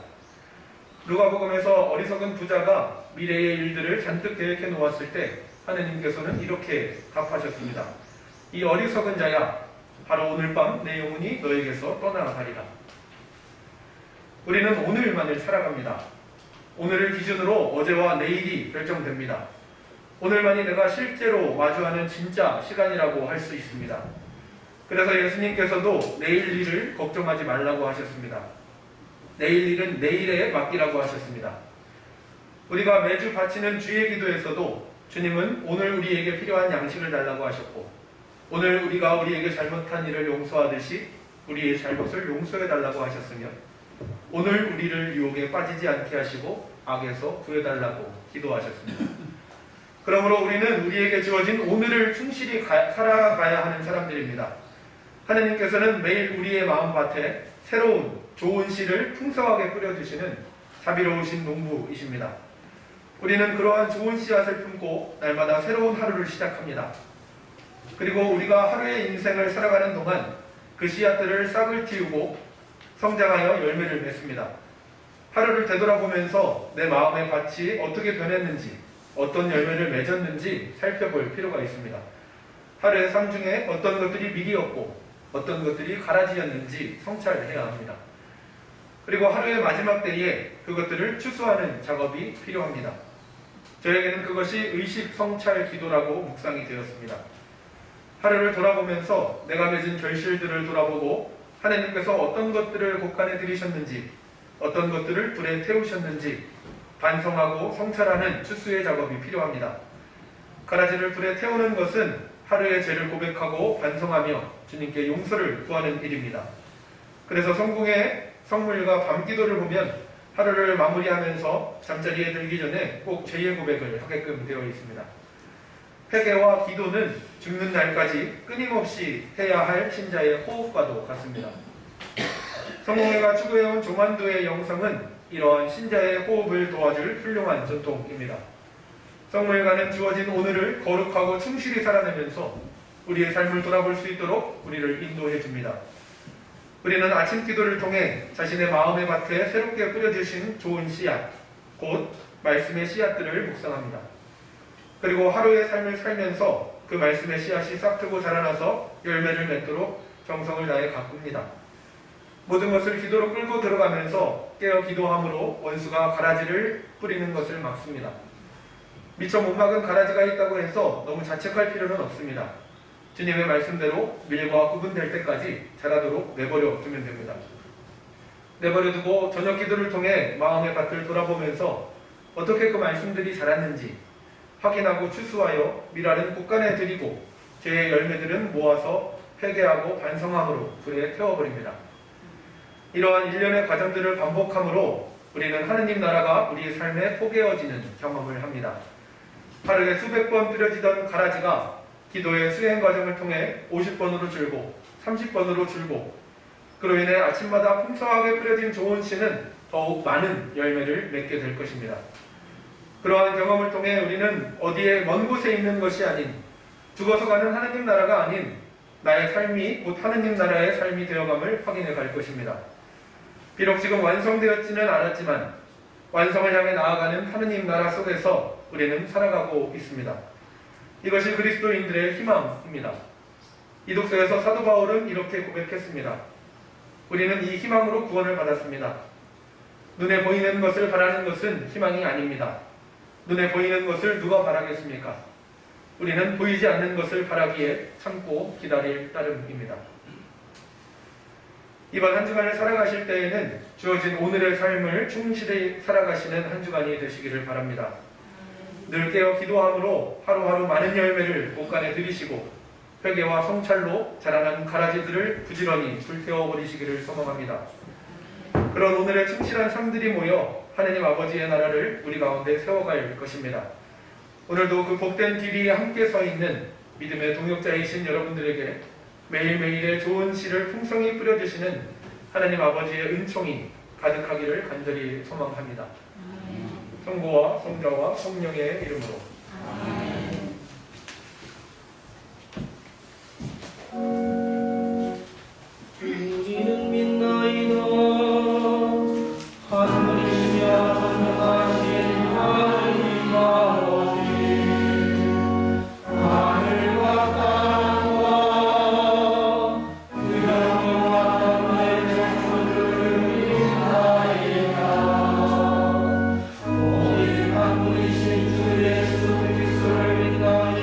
누가복음에서 어리석은 부자가 미래의 일들을 잔뜩 계획해 놓았을 때 하느님께서는 이렇게 답하셨습니다. 이 어리석은 자야, 바로 오늘 밤 내 영혼이 너에게서 떠나가리라. 우리는 오늘만을 살아갑니다. 오늘을 기준으로 어제와 내일이 결정됩니다. 오늘만이 내가 실제로 마주하는 진짜 시간이라고 할 수 있습니다. 그래서 예수님께서도 내일 일을 걱정하지 말라고 하셨습니다. 내일 일은 내일에 맡기라고 하셨습니다. 우리가 매주 바치는 주의 기도에서도 주님은 오늘 우리에게 필요한 양식을 달라고 하셨고 오늘 우리가 우리에게 잘못한 일을 용서하듯이 우리의 잘못을 용서해 달라고 하셨으며 오늘 우리를 유혹에 빠지지 않게 하시고 악에서 구해달라고 기도하셨습니다. 그러므로 우리는 우리에게 주어진 오늘을 충실히 살아가야 하는 사람들입니다. 하느님께서는 매일 우리의 마음밭에 새로운 좋은 씨를 풍성하게 뿌려주시는 자비로우신 농부이십니다. 우리는 그러한 좋은 씨앗을 품고 날마다 새로운 하루를 시작합니다. 그리고 우리가 하루의 인생을 살아가는 동안 그 씨앗들을 싹을 틔우고 성장하여 열매를 맺습니다. 하루를 되돌아보면서 내 마음의 밭이 어떻게 변했는지, 어떤 열매를 맺었는지 살펴볼 필요가 있습니다. 하루의 삶 중에 어떤 것들이 미리였고 어떤 것들이 가라지였는지 성찰해야 합니다. 그리고 하루의 마지막 때에 그것들을 추수하는 작업이 필요합니다. 저에게는 그것이 의식 성찰 기도라고 묵상이 되었습니다. 하루를 돌아보면서 내가 맺은 결실들을 돌아보고 하나님께서 어떤 것들을 곳간에 들이셨는지, 어떤 것들을 불에 태우셨는지 반성하고 성찰하는 추수의 작업이 필요합니다. 가라지를 불에 태우는 것은 하루의 죄를 고백하고 반성하며 주님께 용서를 구하는 일입니다. 그래서 성공의 성물과 밤기도를 보면 하루를 마무리하면서 잠자리에 들기 전에 꼭 죄의 고백을 하게끔 되어 있습니다. 회개와 기도는 죽는 날까지 끊임없이 해야 할 신자의 호흡과도 같습니다. 성공회가 추구해온 조만도의 영성은 이러한 신자의 호흡을 도와줄 훌륭한 전통입니다. 성모회관은 주어진 오늘을 거룩하고 충실히 살아내면서 우리의 삶을 돌아볼 수 있도록 우리를 인도해 줍니다. 우리는 아침 기도를 통해 자신의 마음의 밭에 새롭게 뿌려주신 좋은 씨앗, 곧 말씀의 씨앗들을 묵상합니다. 그리고 하루의 삶을 살면서 그 말씀의 씨앗이 싹트고 자라나서 열매를 맺도록 정성을 다해 가꿉니다. 모든 것을 기도로 끌고 들어가면서 깨어 기도함으로 원수가 가라지를 뿌리는 것을 막습니다. 미처 못 막은 가라지가 있다고 해서 너무 자책할 필요는 없습니다. 주님의 말씀대로 밀과 구분될 때까지 자라도록 내버려 두면 됩니다. 내버려 두고 저녁 기도를 통해 마음의 밭을 돌아보면서 어떻게 그 말씀들이 자랐는지 확인하고 추수하여 밀알은 곳간에 들이고 죄의 열매들은 모아서 회개하고 반성함으로 불에 태워버립니다. 이러한 일련의 과정들을 반복함으로 우리는 하느님 나라가 우리의 삶에 포개어지는 경험을 합니다. 하루에 수백 번 뿌려지던 가라지가 기도의 수행 과정을 통해 50번으로 줄고 30번으로 줄고 그로 인해 아침마다 풍성하게 뿌려진 좋은 씨는 더욱 많은 열매를 맺게 될 것입니다. 그러한 경험을 통해 우리는 어디에 먼 곳에 있는 것이 아닌 죽어서 가는 하느님 나라가 아닌 나의 삶이 곧 하느님 나라의 삶이 되어감을 확인해 갈 것입니다. 비록 지금 완성되었지는 않았지만 완성을 향해 나아가는 하느님 나라 속에서 우리는 살아가고 있습니다. 이것이 그리스도인들의 희망입니다. 이 독서에서 사도 바울은 이렇게 고백했습니다. 우리는 이 희망으로 구원을 받았습니다. 눈에 보이는 것을 바라는 것은 희망이 아닙니다. 눈에 보이는 것을 누가 바라겠습니까? 우리는 보이지 않는 것을 바라기에 참고 기다릴 따름입니다. 이번 한 주간을 살아가실 때에는 주어진 오늘의 삶을 충실히 살아가시는 한 주간이 되시기를 바랍니다. 늘 깨어 기도함으로 하루하루 많은 열매를 곳간에 들이시고 회개와 성찰로 자라난 가라지들을 부지런히 불태워버리시기를 소망합니다. 그런 오늘의 충실한 삶들이 모여 하느님 아버지의 나라를 우리 가운데 세워갈 것입니다. 오늘도 그 복된 길이 함께 서 있는 믿음의 동역자이신 여러분들에게 매일매일의 좋은 씨를 풍성히 뿌려주시는 하나님 아버지의 은총이 가득하기를 간절히 소망합니다. 성부와 성자와 성령의 이름으로. 우리는 믿나이다. 하늘이시며 전능하신 하느님 아버지, 하늘과 땅과 그 영원한 내 천주를 믿나이다. 오직 한 분이신 주 예수 그리스도를 믿나니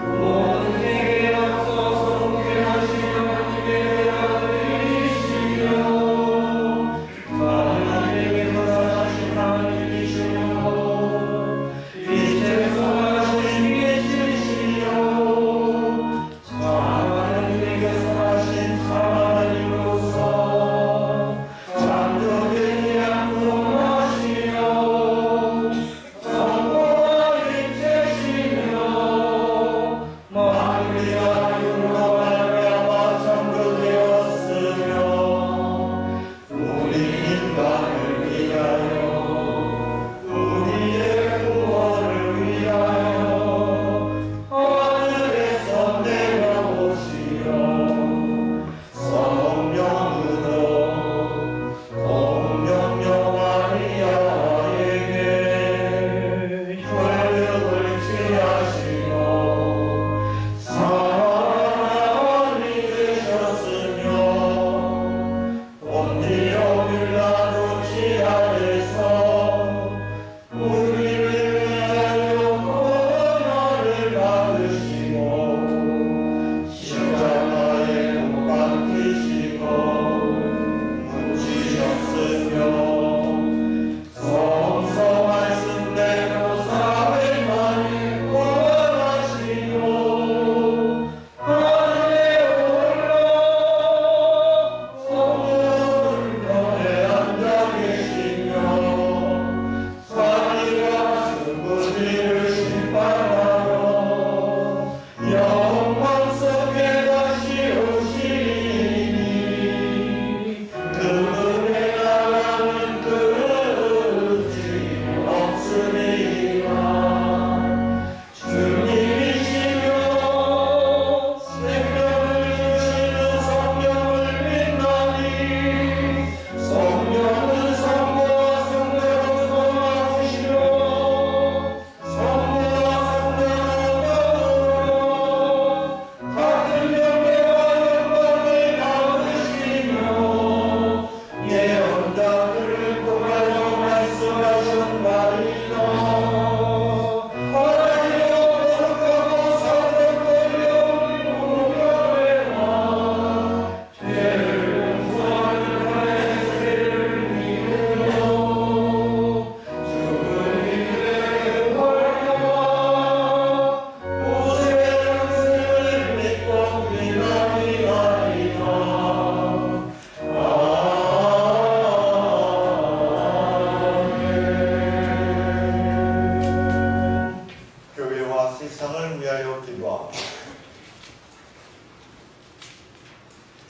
모든 세계에 앞서서 존귀하신 하나님의 아들이시며 하나님에게서 사신 하나님이시며 이제서 하신 계시시며 하나님에게서 하신 하나님으로서 창조된 양동하시며 성공한 일체시며 만리가 율로 말미암아 창조되었으며 우리 인간을 위하여 우리의 구원을 위하여 하늘에서 내려오시어 성령으로 동명녀 마리아에게 혈육을 취하시고 사랑을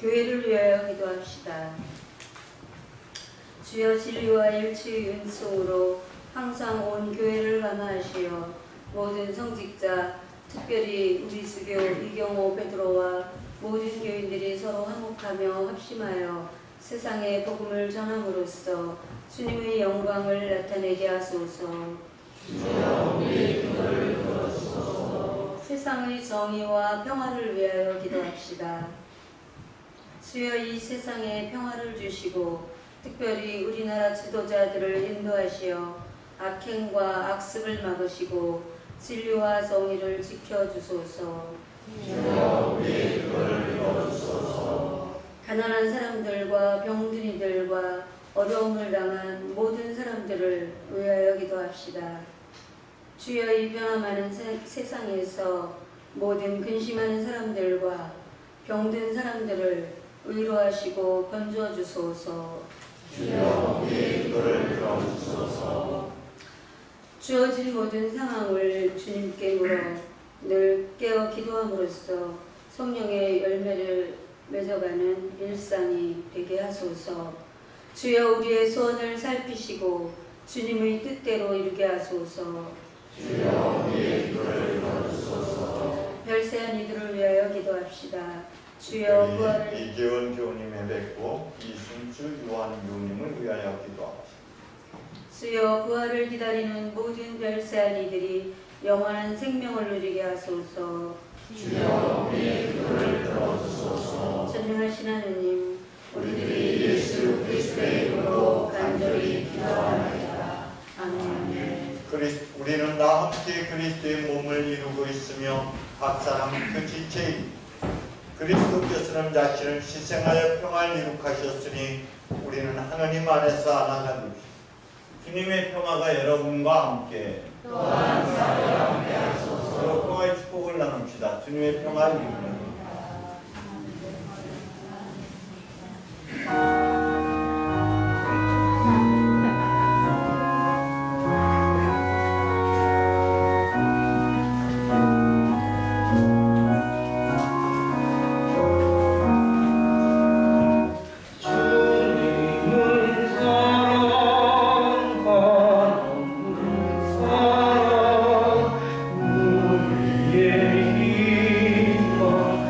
교회를 위하여 기도합시다. 주여 진리와 일치의 은총으로 항상 온 교회를 감화하시어 모든 성직자, 특별히 우리 수교 이경호 베드로와 모든 교인들이 서로 화목하며 합심하여 세상에 복음을 전함으로써 주님의 영광을 나타내게 하소서. 세상의 정의와 평화를 위하여 기도합시다. 주여 이 세상에 평화를 주시고 특별히 우리나라 지도자들을 인도하시어 악행과 악습을 막으시고 진리와 정의를 지켜주소서. 가난한 사람들과 병든 이들과 어려움을 당한 모든 사람들을 위하여 기도합시다. 주여 이 변화많은 세상에서 모든 근심하는 사람들과 병든 사람들을 위로하시고 건져주소서. 주어진 모든 상황을 주님께 물어 늘 깨어 기도함으로써 성령의 열매를 맺어가는 일상이 되게 하소서. 주여 우리의 소원을 살피시고 주님의 뜻대로 이루게 하소서. 별세한 이들을 위하여 기도합시다. 주여 부활을 이재원 교우님에 뵙고 이승주 요한 교우님을 위하여 기도합시다. 주여 부활을 기다리는 모든 별세한 이들이 영원한 생명을 누리게 하소서. 주여 우리의 기도를 들어주소서. 전능하신 하느님, 우리들이 예수 그리스도의 이름으로 간절히 기도하나이다. 아멘. 우리는 다 함께 그리스도의 몸을 이루고 있으며 각 사람 그 지체인 그리스도께서는 자신을 희생하여 평화를 이룩하셨으니 우리는 하나님 안에서 하나가 되십시오. 주님의 평화가 여러분과 함께 또한 사회와 함께 하소서. 평화의 축복을 나눕시다. 주님의 평화를 이루는 우리의 힘과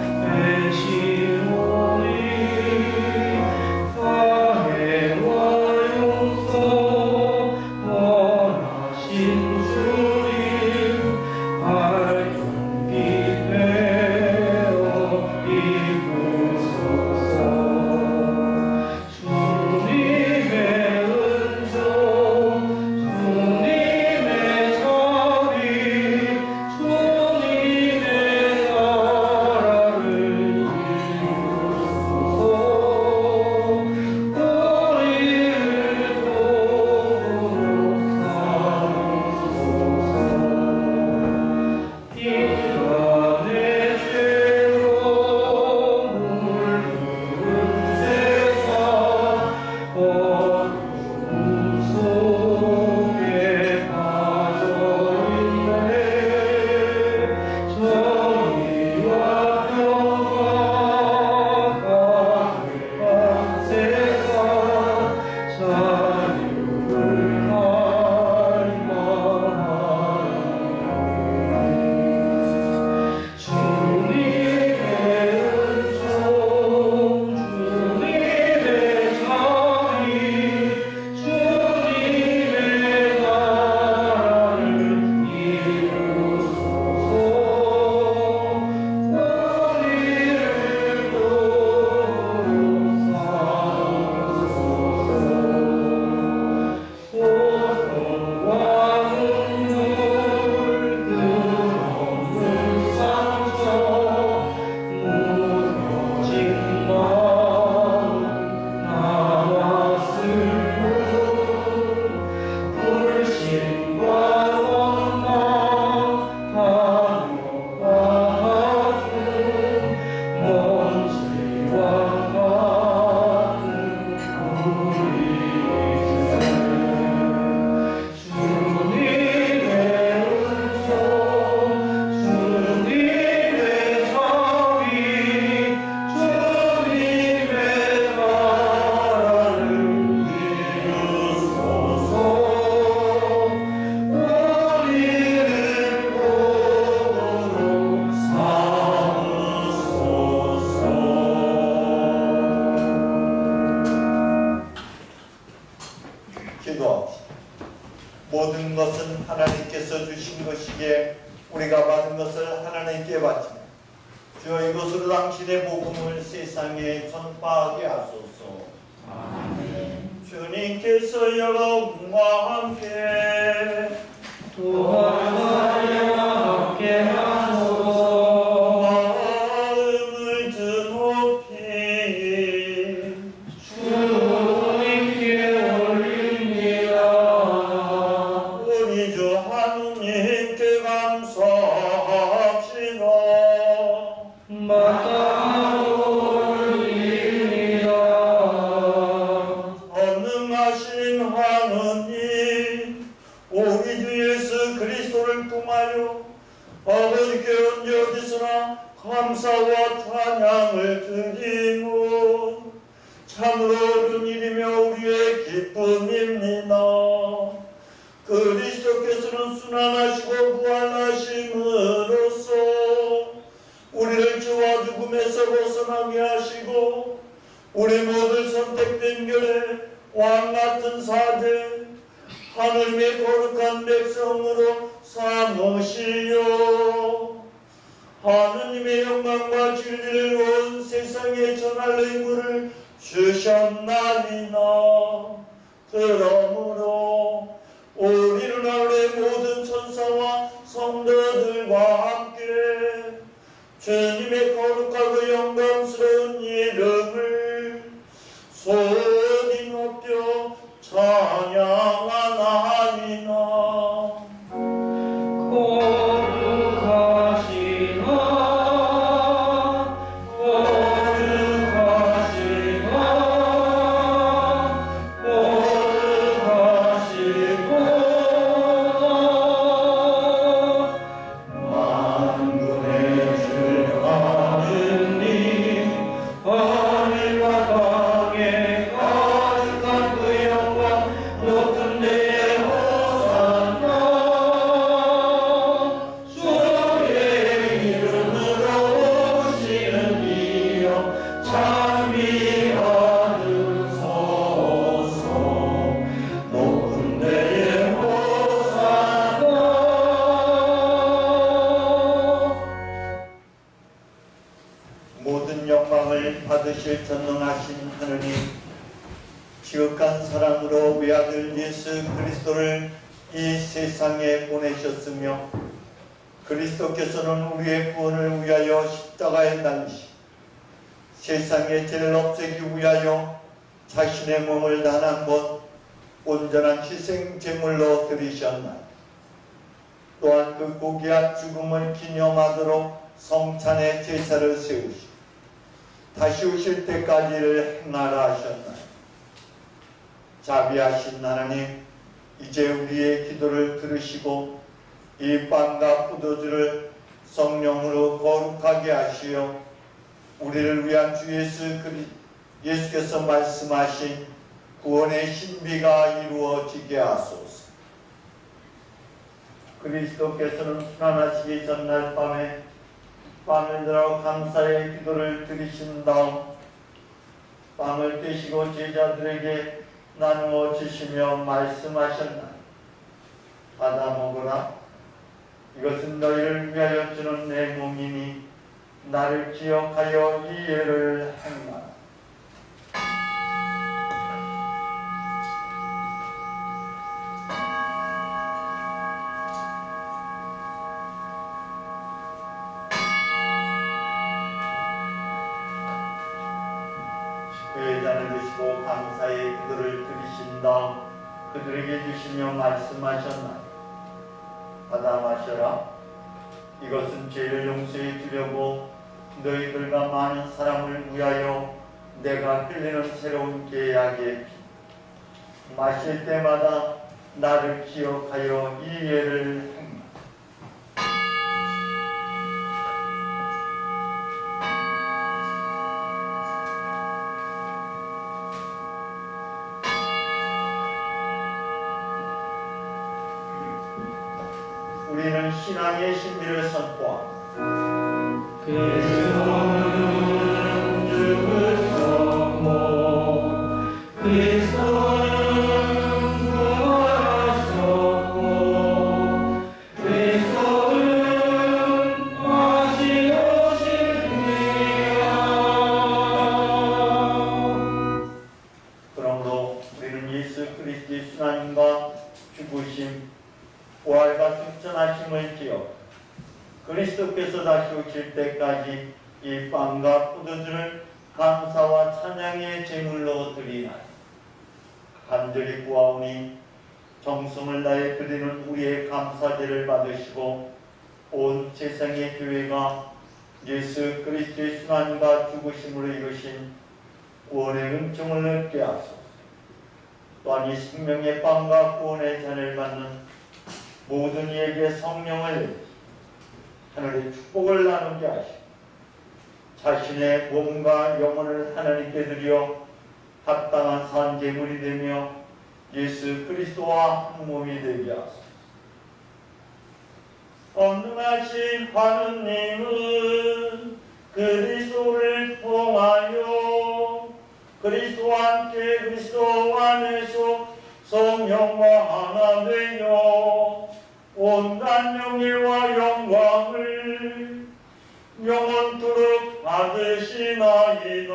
하나님께서 주신 것이기에 우리가 받은 것을 하나님께 바치며 주여 이것으로 당신의 복음을 세상에 전파하게 하소서. 아멘. 주님께서 여러분과 함께 또한 영과 함께 하소서. 마음을 드높이 주님께 올립니다. 우리 주 하느님께 감사합시다. 마땅하고 올립니다. 전능하신 하느님, 우리 주 예수 그리스도를 통하여 아버지께 언제 어디서나 감사와 찬양을 드리고 참으로 옳은 일이며 우리의 기쁨입니다. 그리스도께서는 순환하시고 부활하심으로써 우리를 죄와 죽음에서 벗어나게 하시고 우리 모두 선택된 결에 왕같은 사제 하늘의 거룩한 백성으로 삼으시오. 하느님의 영광과 진리를 온 세상에 전할 의무를 주셨나이다. 그러므로 우리는 하늘의 모든 천사와 성도들과 함께 주님의 거룩하고 영광스러운 이름을 소리 높여 찬양하나이다. 모든 영광을 받으실 전능하신 하느님, 지극한 사랑으로 외아들 예수 그리스도를 이 세상에 보내셨으며 그리스도께서는 우리의 구원을 위하여 십자가에 달리시 세상의 죄를 없애기 위하여 자신의 몸을 단 한 번 온전한 희생 제물로 드리셨나니 또한 그 고귀한 죽음을 기념하도록 성찬의 제사를 세우시고 다시 오실 때까지를 행하라 하셨나니 자비하신 하나님, 이제 우리의 기도를 들으시고 이 빵과 포도주를 성령으로 거룩하게 하시어 우리를 위한 주 예수께서 말씀하신 구원의 신비가 이루어지게 하소서. 그리스도께서는 순환하시기 전날 밤에 빵을 들어 감사의 기도를 드리신 다음 빵을 떼시고 제자들에게 나누어 주시며 말씀하셨나니 받아 먹으라. 이것은 너희를 위하여 주는 내 몸이니 나를 기억하여 이 예를 행하라. 그 잔을 드시고 감사의 기도를 드리신 다음 그들에게 주시며 말씀하셨나니 받아 마셔라. 이것은 죄를 용서해 주려고 너희들과 많은 사람을 위하여 내가 흘리는 새로운 계약의 피. 마실 때마다 나를 기억하여 이 예를 행하라. 우리는 신앙의 신비를 선포합니다. 그리스도는 죽으셨고 그리스도는 부활하셨고 그리스도께서 다시 오실 때까지 이 빵과 포도주를 감사와 찬양의 제물로 드리나니 간절히 구하오니 정성을 다해 드리는 우리의 감사제를 받으시고 온 세상의 교회가 예수 그리스도의 순환과 죽으심으로 이루신 구원의 은총을 얻게 하소서. 또한 이 생명의 빵과 구원의 잔을 받는 모든 이에게 성령을 내리시 하늘의 축복을 나누게 하시고 자신의 몸과 영혼을 하나님께 드려 합당한 산제물이 되며 예수 그리스도와 한 몸이 되게 하소서. 전능하신 하느님은 그리스도를 통하여 그리스도와 함께 그리스도 안에서 성령과 하나 되며 온갖 명예와 영광을 영원토록 받으시나이다.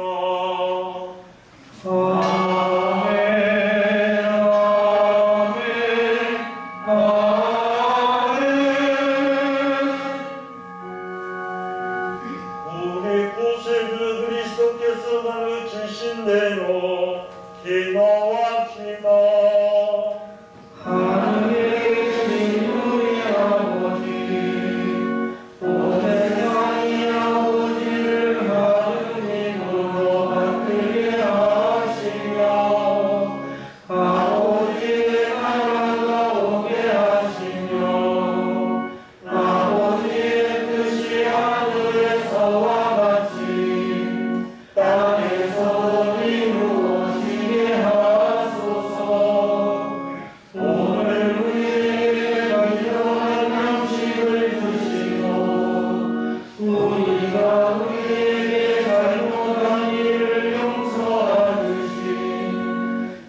우리 구세주 그리스도께서 가르치신 대로 기도합시다. 하늘의 우리 아버지, 오늘의 아버지를 하느님으로 받들게 하시며 아버지의 나라가 오게 하시며 아버지의 뜻이 하늘에서와 같이 땅에서도 이루어지게 하소서. 오늘 우리에게 필요한 양식을 주시고 우리가 우리에게 잘못한 일을 용서하듯이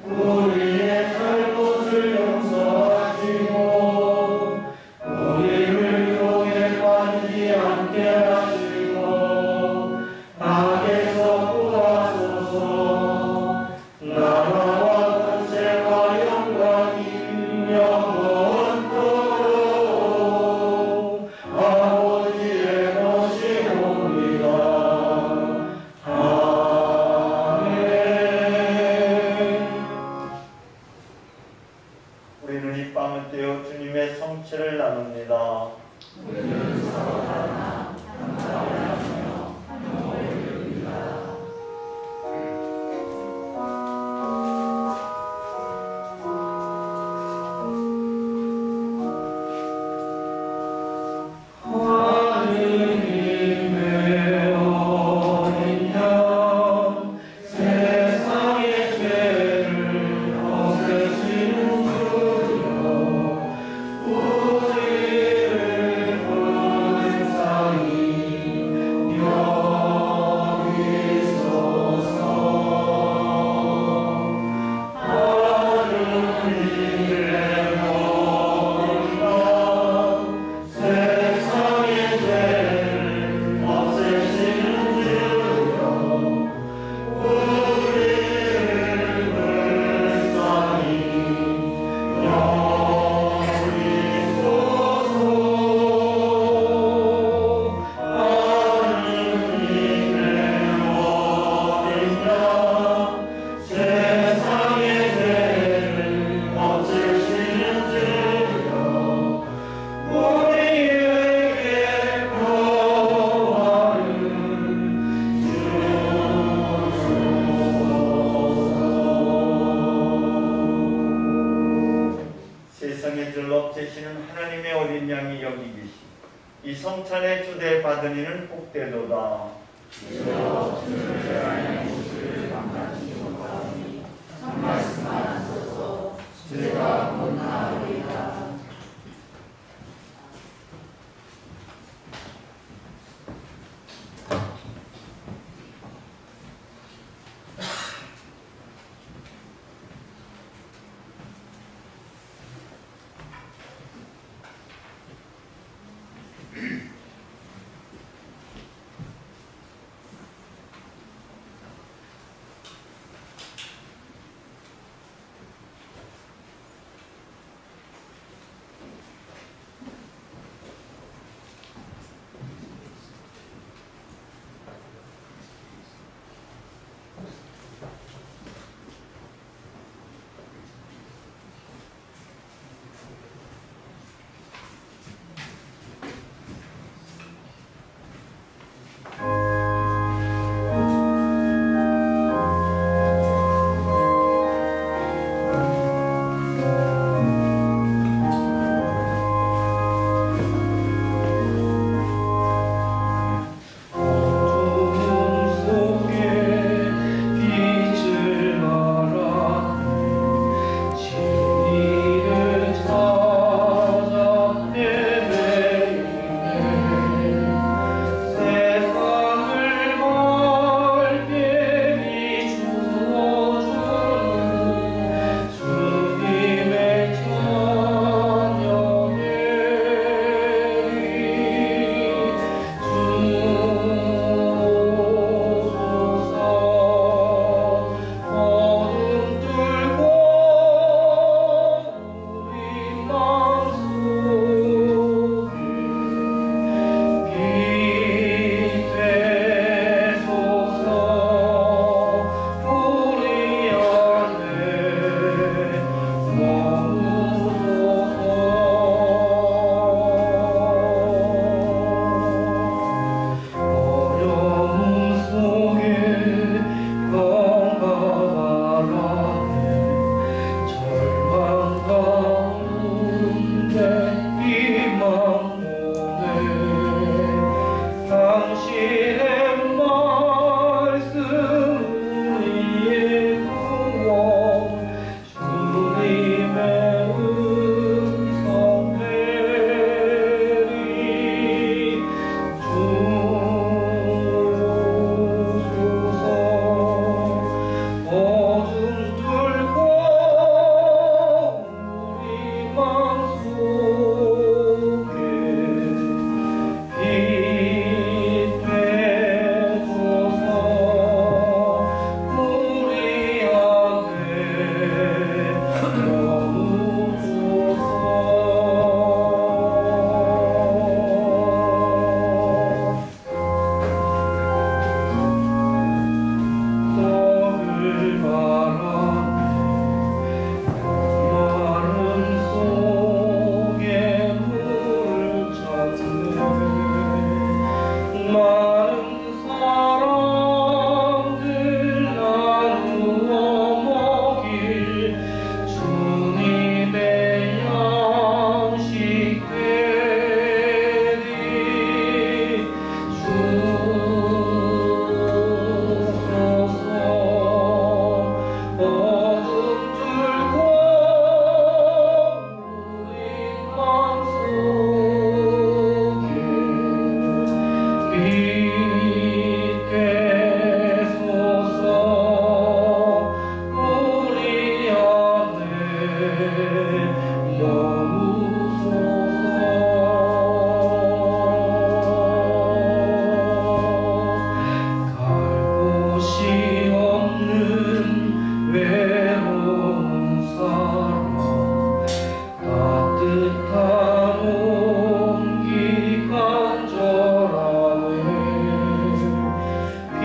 우리의 잘못을 용서하시고 우리를 유혹에 빠지지 않게 하시고 악에서 구하소서. 나라와 권세와 영광이 영원토록 아버지의 것이옵니다. 아멘. 우리는 이 빵을 떼어 주님의 성체를 나눕니다. 하느님의 어린 양 세상의 죄를 없애시는 주여 우리를 불쌍히 여기소서. 하느님의 어린 양 세상의 죄를 없애시는 주여 우리를 불쌍히 여기소서. 하느님의 어린 양 세상의 죄를 없애시는 주여 우리에게 구원을 주소서. 세상의 죄를 없애시는 하나님의 어린 양이 여기 계시 이 성찬의 주대 받은 이는 복되도다.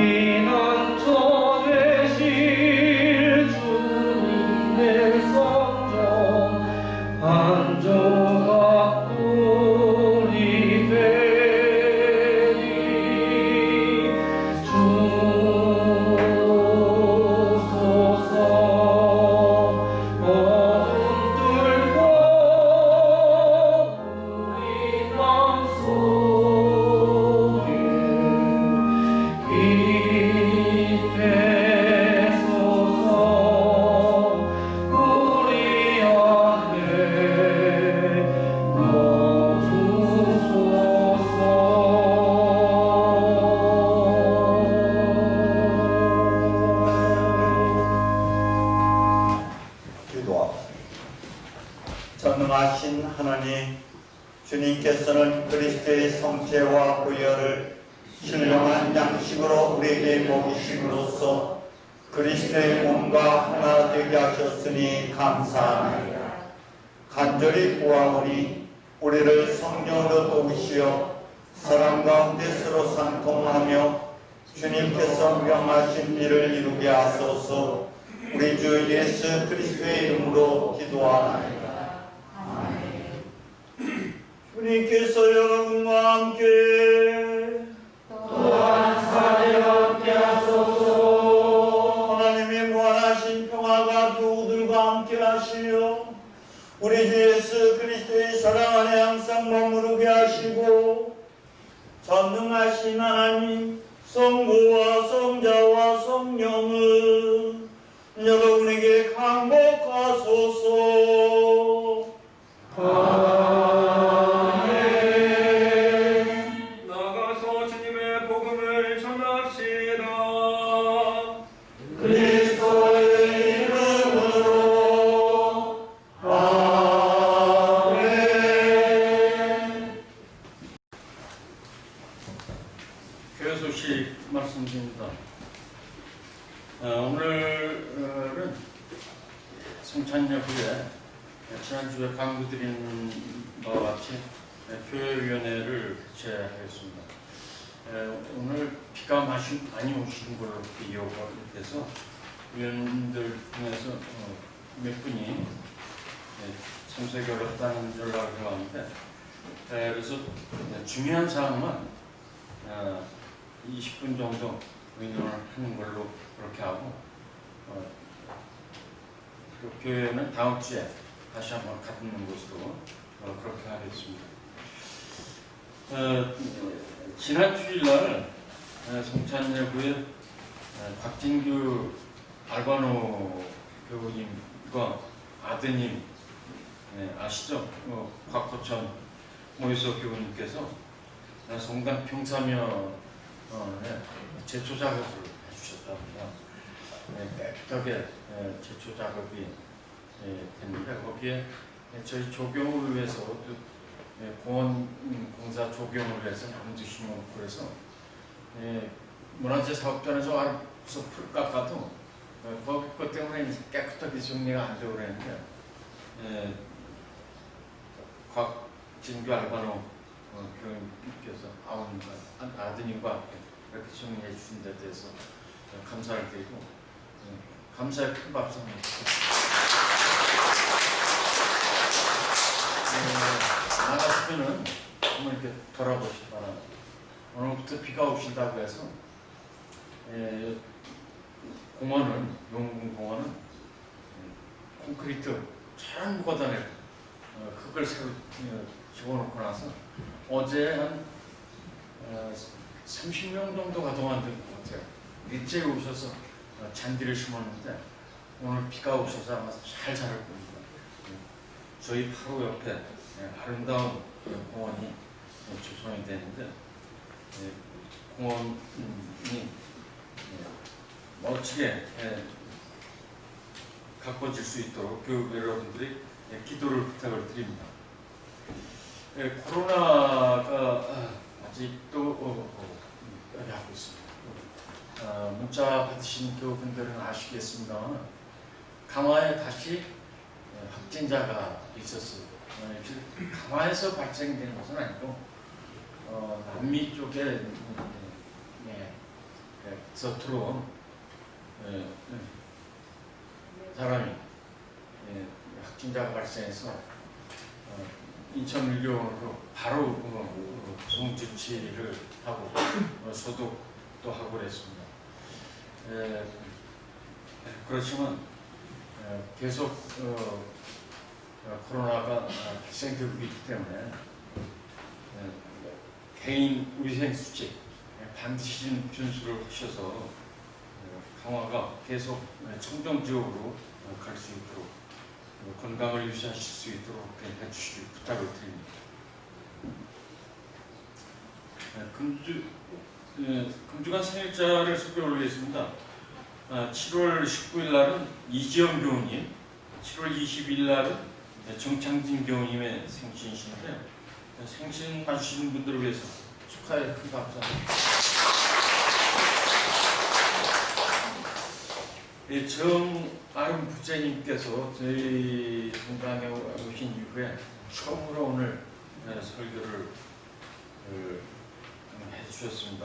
피난처 되실 주님의 성전 안전한 우리 되리 주소서 어둠 뚫고 우리 맘속에 임하소서 우리 안에 기도합시다. 전능하신 하나님, 주님께서는 그리스도의 성체와 보혈을 신령한 양식으로 우리에게 먹이심으로써 그리스도의 몸과 하나 되게 하셨으니 감사하나이다. 간절히 구하오니 우리를 성령으로 도우시어 사랑 가운데 서로 상통하며 주님께서 명하신 일을 이루게 하소서. 우리 주 예수 그리스도의 이름으로 기도하나이다. 주님께서 여러분과 함께 또한 사제와 함께 하소서. 하나님의 무한하신 평화가 교우들과 함께 하시며 우리 주 예수 그리스도의 사랑 안에 항상 머무르게 하시고 전능하신 하나님 성부와 성자와 성령을 여러분에게 강복하소서. 나가서 주님의 복음을 전합시다. 그리스도의 이름으로 아멘. 교회 소식 말씀드립니다. 오늘은 성찬절 후에 지난주에 강구드린 바와 같이 교회위원회를 개최하겠습니다. 오늘 비가 많이 오신 걸로 이어서 위원들 중에서 몇 분이 참석이 어렵다는 연락을 왔는데 그래서 중요한 사항만 20분 정도 의논을 하는 걸로 그렇게 하고 그 교회는 다음 주에 다시 한번 갖는 것으로 그렇게 하겠습니다. 지난 주일날 성찬절 후에 곽진규 알바노 교우님과 아드님 아시죠? 곽호천 모이소 교우님께서 성당 평사며 제초 작업을 해주셨답니다. 깨끗하게 제초 작업이 됐는데 거기에 저희 조경을 위해서 공원 공사 조경을 위해서 나무도 심어놓고 그래서 문화재 사업단에서 알아서 풀 깎아도 그것 때문에 깨끗하게 정리가 안 되고 그랬는데 곽진규 알바노 교수님께서 아드님과 함께 이렇게 정리해 주신 데 대해서 감사를 드리고 감사의 큰 박수 한번 나가시면은 한번 이렇게 돌아보시기 바랍니다. 오늘부터 비가 오신다고 해서 공원은 용궁공원은 콘크리트 잘 묵어다내 흙을 새로 집어넣고 나서 어제 한 30명 정도가 동안된 것 같아요. 일제에 오셔서 잔디를 심었는데 오늘 비가 오셔서 아마 잘 자랄 겁니다. 저희 바로 옆에 아름다운 공원이 조성이 되는데 공원이 멋지게 가꿔질 수 있도록 교육 여러분들이 기도를 부탁을 드립니다. 코로나가 아직도 하고 있습니다. 문자 받으신 교우분들은 아시겠습니다만 강화에 다시 확진자가 있었어요. 강화에서 발생된 것은 아니고 남미 쪽에 들어온 사람이 확진자가 발생해서 인천의료원으로 바로 동조치를 하고 소독도 하고 그랬습니다. 그렇지만 계속 코로나가 발생되고 있기 때문에 개인 위생수칙 반드시 준수를 하셔서 강화가 계속 청정지역으로 갈 수 있도록 건강을 유지하실 수 있도록 해주시기 부탁을 드립니다. 금주간 생일자를 소개해 올리겠습니다. 7월 19일 날은 이지영 교우님, 7월 20일 날은 정창진 교우님의 생신이신데 생신 맞으시는 분들을 위해서 축하의 큰 박수. 정아름 부장님께서 저희 공방에 오신 이후에 처음으로 오늘 설교를 해주셨습니다.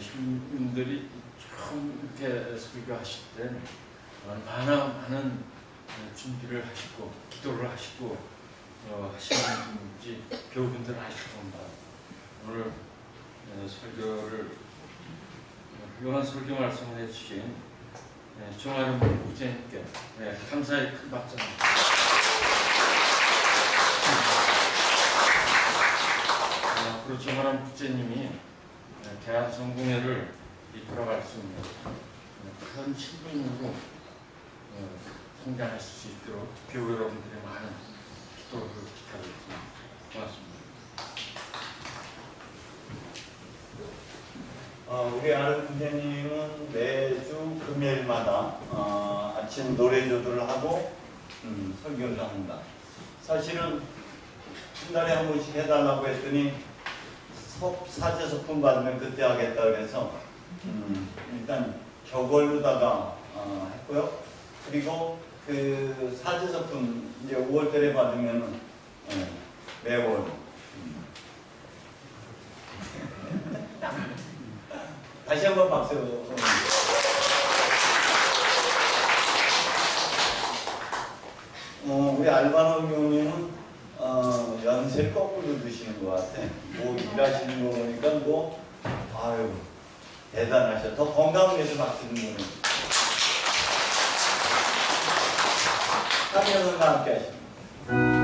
신부님들이 처음 이렇게 설교하실 때 많은 준비를 하시고 기도를 하시고 하시는지 교우분들 아실 겁니다. 오늘 설교를 훌륭한 설교 말씀을 해주신 정아름 부장님께 감사의 큰 박수. 앞으로 정아름 부장님이 대한성공회를 이끌어갈 수 있는 큰 신분으로 성장하실 수 있도록 교우 여러분들의 많은 기도를 부탁드립니다. 고맙습니다. 우리 아름 부장님은 매주 금요일마다 아침 노래조도를 하고 설교를 합니다. 사실은 한 달에 한 번씩 해달라고 했더니 사제서품 받으면 그때 하겠다 그래서 일단 저걸로다가 했고요. 그리고 그 사제서품 이제 5월달에 받으면 매월 다시 한번 박수. 우리 알바노 교우님은 연세를 거꾸로 드시는 것 같아. 뭐 일하시는 거 보니까 아유 대단하셔. 더 건강을 위해서 박수는 거는. 3년을 함께 하십니다.